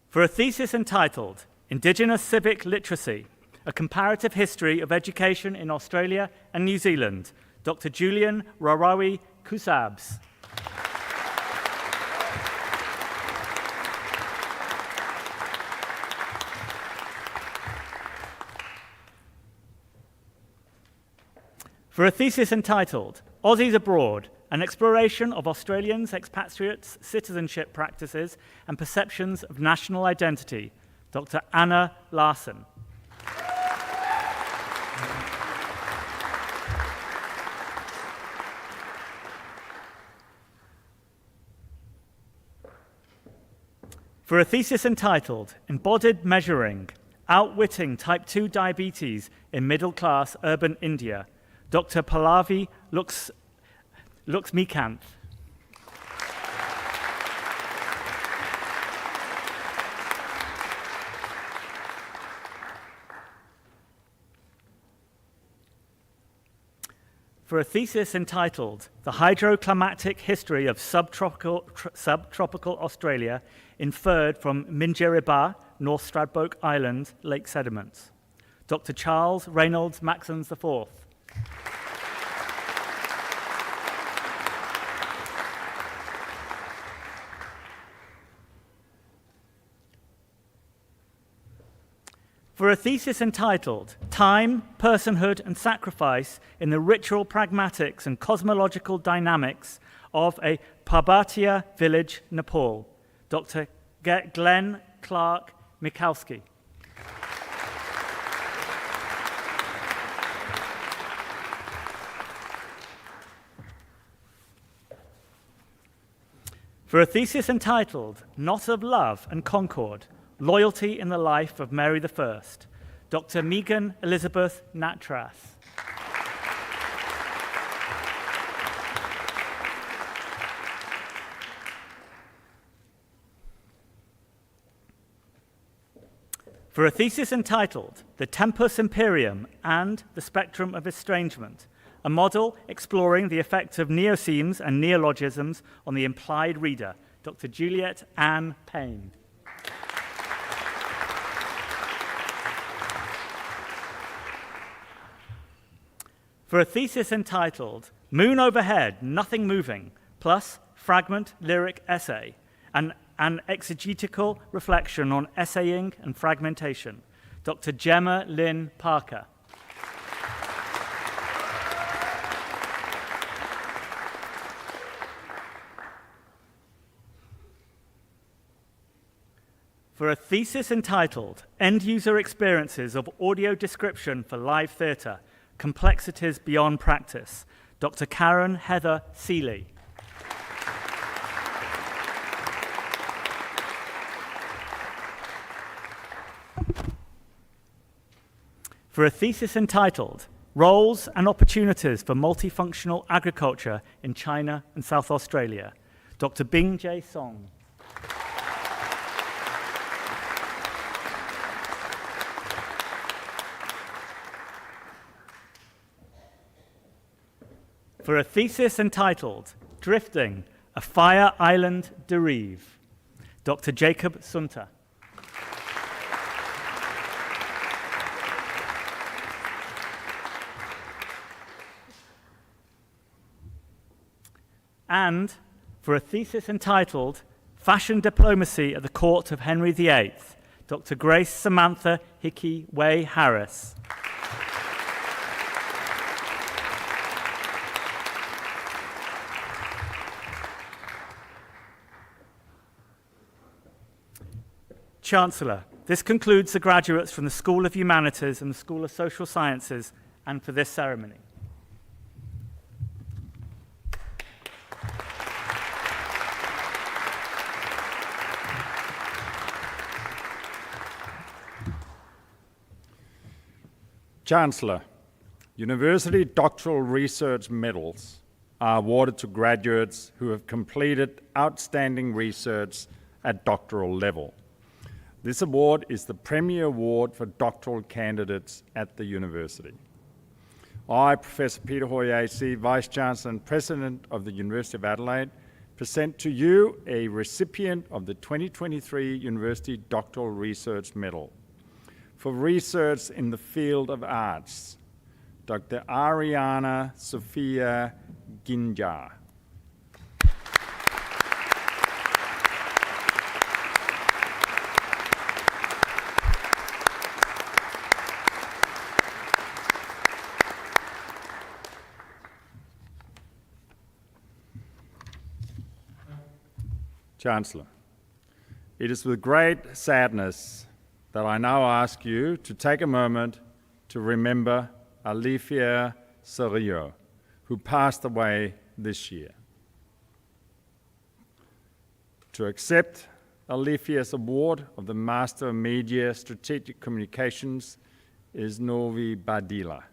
G: For a thesis entitled Indigenous Civic Literacy, a Comparative History of Education in Australia and New Zealand, Dr. Julian Rarawi Kusabs. For a thesis entitled Aussies Abroad, an exploration of Australians' expatriates' citizenship practices and perceptions of national identity, Dr. Anna Larson. For a thesis entitled Embodied Measuring, Outwitting Type 2 Diabetes in Middle-Class Urban India, Dr. Pallavi Luxmikanth. For a thesis entitled The Hydroclimatic History of Subtropical Australia, inferred from Minjerribah, North Stradbroke Island, lake sediments, Dr. Charles Reynolds Maxons IV. For a thesis entitled Time, Personhood and Sacrifice in the Ritual Pragmatics and Cosmological Dynamics of a Parbatiya Village, Nepal, Dr. Glenn Clark Mikowski. For a thesis entitled Knot of Love and Concord, Loyalty in the Life of Mary I, Dr. Megan Elizabeth Natras. For a thesis entitled The Tempus Imperium and the Spectrum of Estrangement, a model exploring the effects of neosemes and neologisms on the implied reader, Dr. Juliet Ann Payne. For a thesis entitled Moon Overhead, Nothing Moving, plus Fragment Lyric Essay, an exegetical reflection on essaying and fragmentation, Dr. Gemma Lynn Parker. For a thesis entitled End-User Experiences of Audio Description for Live Theatre, Complexities Beyond Practice, Dr. Karen Heather Seeley. For a thesis entitled Roles and Opportunities for Multifunctional Agriculture in China and South Australia, Dr. Bing J. Song. For a thesis entitled Drifting, a Fire Island Derive, Dr. Jacob Sunter. And for a thesis entitled Fashion Diplomacy at the Court of Henry VIII, Dr. Grace Samantha Hickey Way Harris. Chancellor, this concludes the graduates from the School of Humanities and the School of Social Sciences, and for this ceremony.
C: Chancellor, University Doctoral Research Medals are awarded to graduates who have completed outstanding research at doctoral level. This award is the premier award for doctoral candidates at the university. I, Professor Peter Hoy AC, Vice-Chancellor and President of the University of Adelaide, present to you a recipient of the 2023 University Doctoral Research Medal for research in the field of arts, Dr. Ariana Sophia Ginjar. Chancellor, it is with great sadness that I now ask you to take a moment to remember Alifia Sarillo, who passed away this year. To accept Alifia's Award of the Master of Media Strategic Communications is Novi Badila.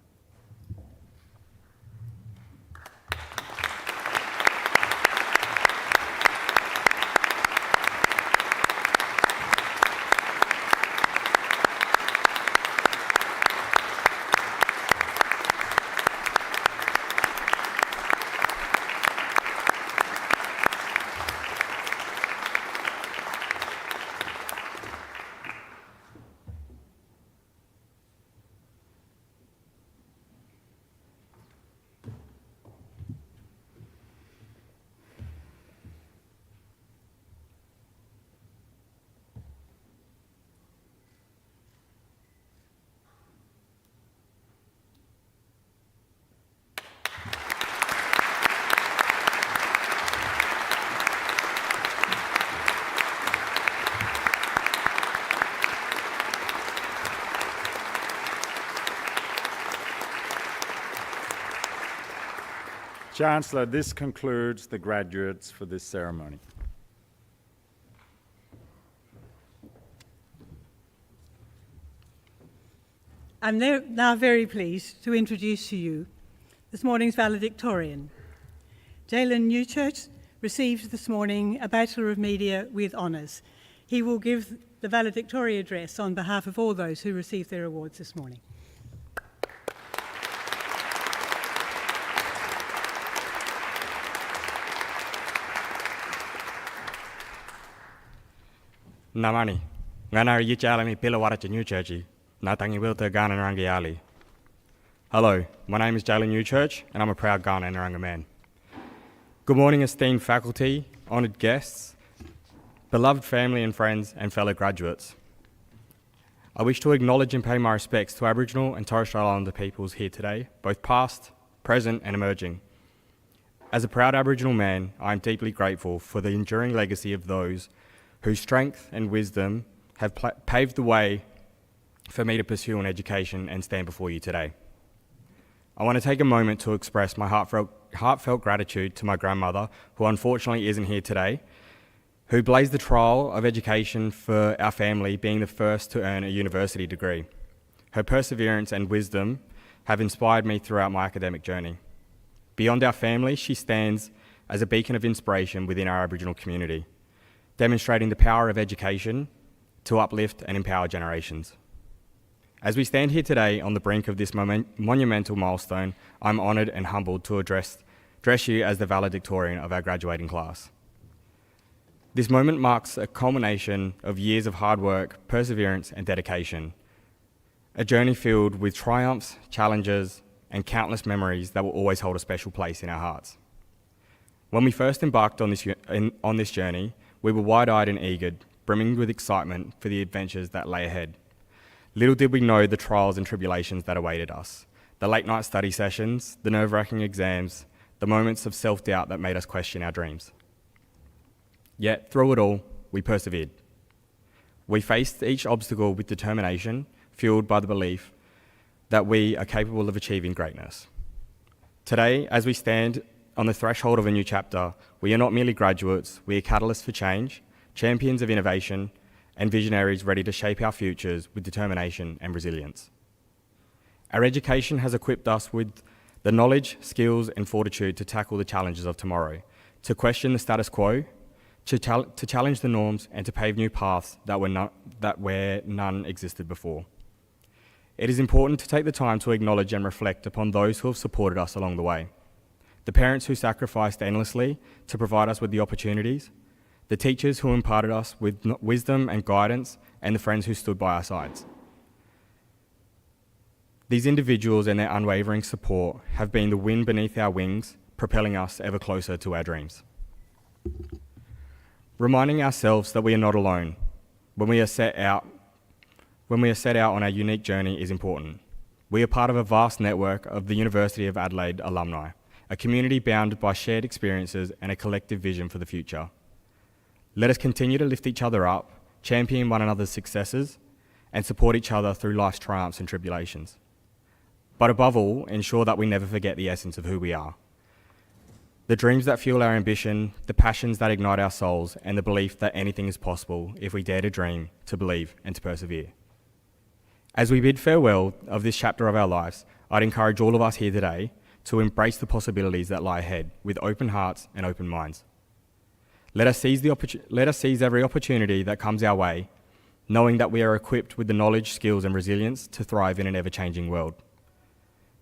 C: Chancellor, this concludes the graduates for this ceremony.
B: I'm now very pleased to introduce to you this morning's valedictorian. Jalen Newchurch received this morning a Bachelor of Media with honours. He will give the valedictory address on behalf of all those who received their awards this morning.
H: Namani, ngana yichalami pilawara New Churchy, natangi wilta Ghana Narangiali. Hello, my name is Jalen Newchurch, and I'm a proud Ghana Naranga man. Good morning, esteemed faculty, honoured guests, beloved family and friends, and fellow graduates. I wish to acknowledge and pay my respects to Aboriginal and Torres Strait Islander peoples here today, both past, present, and emerging. As a proud Aboriginal man, I am deeply grateful for the enduring legacy of those whose strength and wisdom have paved the way for me to pursue an education and stand before you today. I want to take a moment to express my heartfelt gratitude to my grandmother, who unfortunately isn't here today, who blazed the trail of education for our family, being the first to earn a university degree. Her perseverance and wisdom have inspired me throughout my academic journey. Beyond our family, she stands as a beacon of inspiration within our Aboriginal community, demonstrating the power of education to uplift and empower generations. As we stand here today on the brink of this monumental milestone, I'm honoured and humbled to address you as the valedictorian of our graduating class. This moment marks a culmination of years of hard work, perseverance, and dedication. A journey filled with triumphs, challenges, and countless memories that will always hold a special place in our hearts. When we first embarked on this journey, we were wide-eyed and eager, brimming with excitement for the adventures that lay ahead. Little did we know the trials and tribulations that awaited us, the late-night study sessions, the nerve-wracking exams, the moments of self-doubt that made us question our dreams. Yet, through it all, we persevered. We faced each obstacle with determination, fueled by the belief that we are capable of achieving greatness. Today, as we stand on the threshold of a new chapter, we are not merely graduates, we are catalysts for change, champions of innovation, and visionaries ready to shape our futures with determination and resilience. Our education has equipped us with the knowledge, skills, and fortitude to tackle the challenges of tomorrow, to question the status quo, to challenge the norms, and to pave new paths where none existed before. It is important to take the time to acknowledge and reflect upon those who have supported us along the way. The parents who sacrificed endlessly to provide us with the opportunities, the teachers who imparted us with wisdom and guidance, and the friends who stood by our sides. These individuals and their unwavering support have been the wind beneath our wings, propelling us ever closer to our dreams. Reminding ourselves that we are not alone when we are set out on our unique journey is important. We are part of a vast network of the University of Adelaide alumni, a community bound by shared experiences and a collective vision for the future. Let us continue to lift each other up, champion one another's successes, and support each other through life's triumphs and tribulations. But above all, ensure that we never forget the essence of who we are. The dreams that fuel our ambition, the passions that ignite our souls, and the belief that anything is possible if we dare to dream, to believe, and to persevere. As we bid farewell of this chapter of our lives, I'd encourage all of us here today to embrace the possibilities that lie ahead with open hearts and open minds. Let us seize every opportunity that comes our way, knowing that we are equipped with the knowledge, skills, and resilience to thrive in an ever-changing world.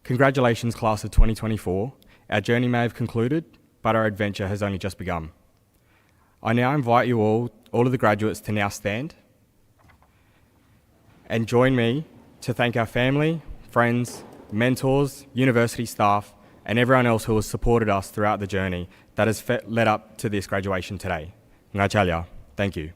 H: Congratulations, class of 2024. Our journey may have concluded, but our adventure has only just begun. I now invite you all of the graduates, to now stand and join me to thank our family, friends, mentors, university staff, and everyone else who has supported us throughout the journey that has led up to this graduation today. Ngā chalia. Thank you.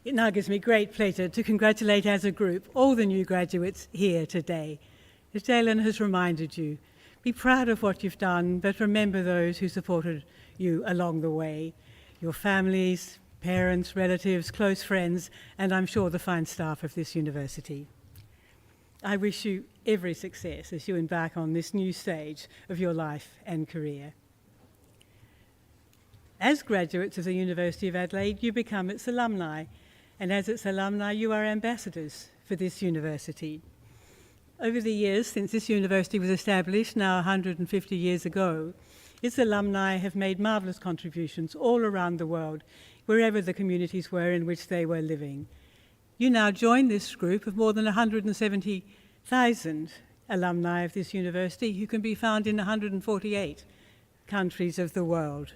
B: It now gives me great pleasure to congratulate as a group all the new graduates here today. As Jalen has reminded you, be proud of what you've done, but remember those who supported you along the way, your families, parents, relatives, close friends, and I'm sure the fine staff of this university. I wish you every success as you embark on this new stage of your life and career. As graduates of the University of Adelaide, you become its alumni, and as its alumni, you are ambassadors for this university. Over the years since this university was established, now 150 years ago, its alumni have made marvellous contributions all around the world, wherever the communities were in which they were living. You now join this group of more than 170,000 alumni of this university who can be found in 148 countries of the world.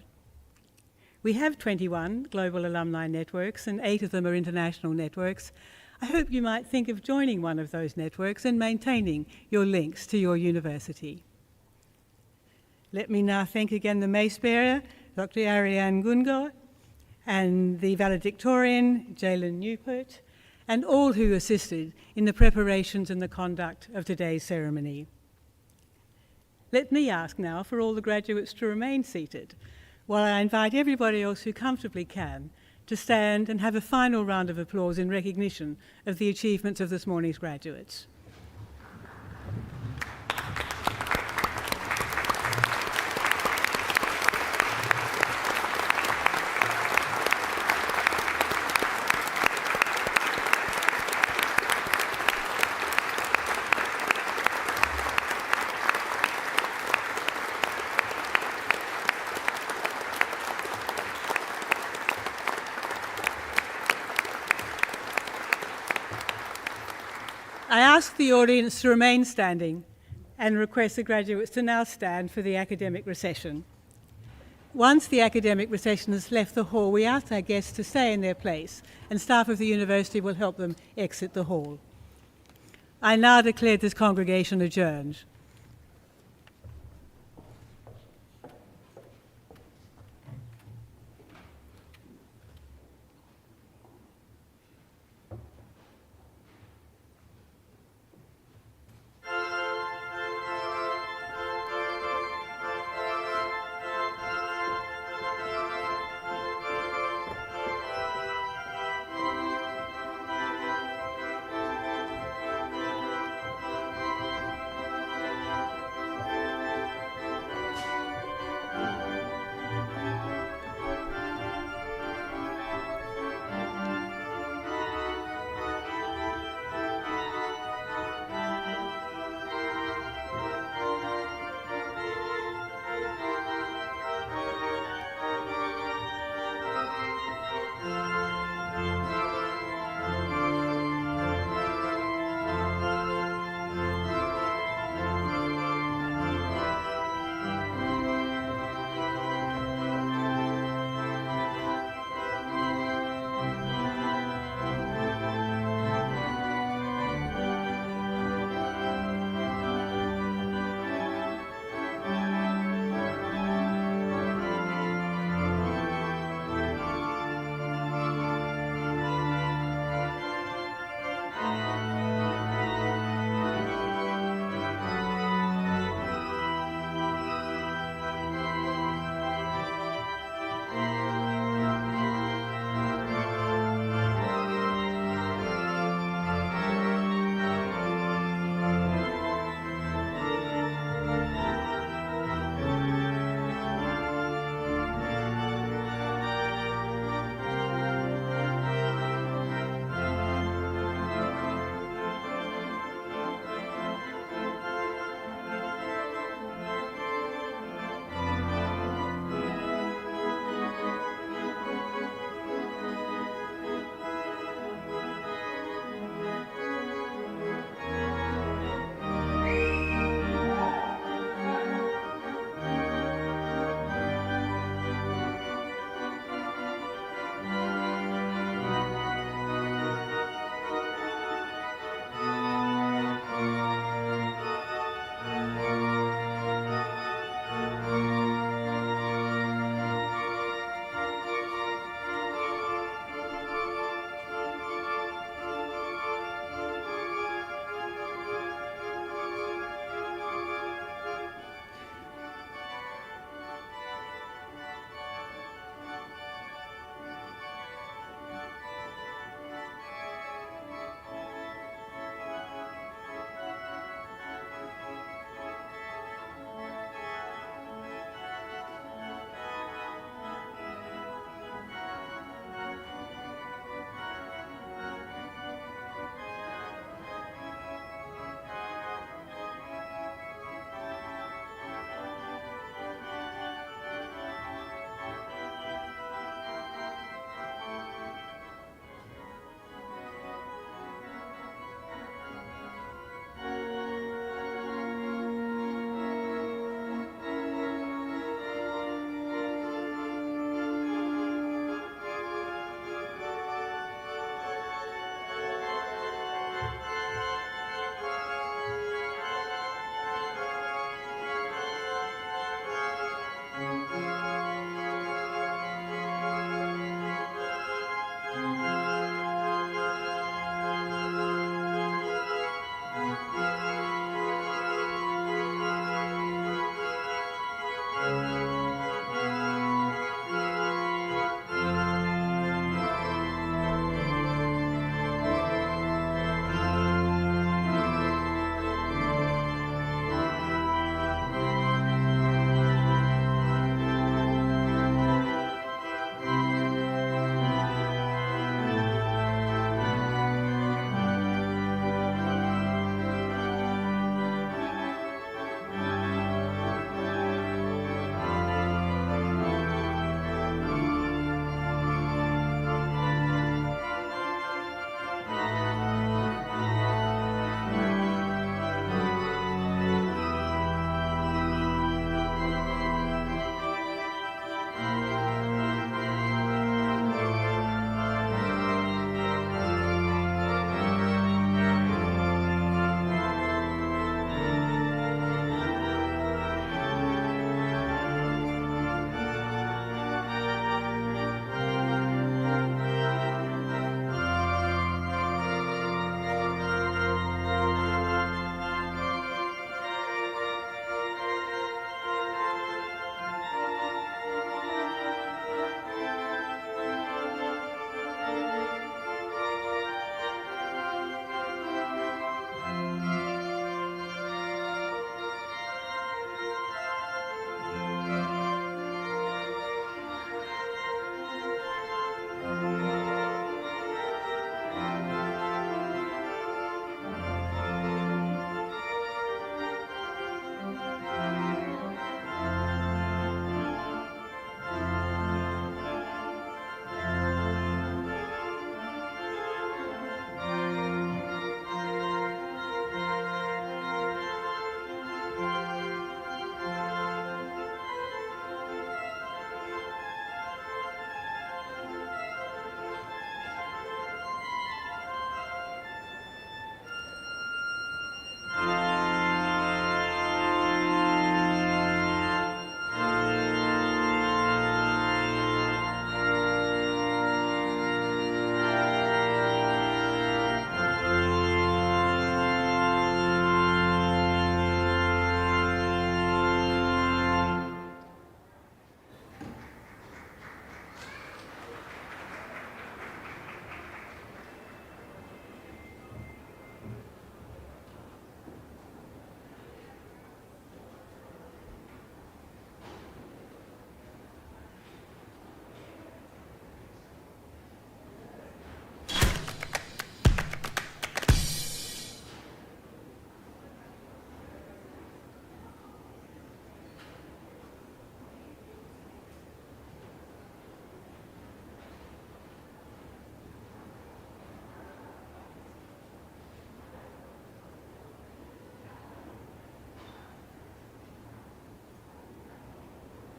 B: We have 21 global alumni networks, and 8 of them are international networks. I hope you might think of joining one of those networks and maintaining your links to your university. Let me now thank again the Mace Bearer, Dr. Ariane Gungo, and the Valedictorian, Jalen Newport, and all who assisted in the preparations and the conduct of today's ceremony. Let me ask now for all the graduates to remain seated, while I invite everybody else who comfortably can to stand and have a final round of applause in recognition of the achievements of this morning's graduates. I ask the audience to remain standing and request the graduates to now stand for the academic recession. Once the academic recession has left the hall, we ask our guests to stay in their place, and staff of the university will help them exit the hall. I now declare this congregation adjourned.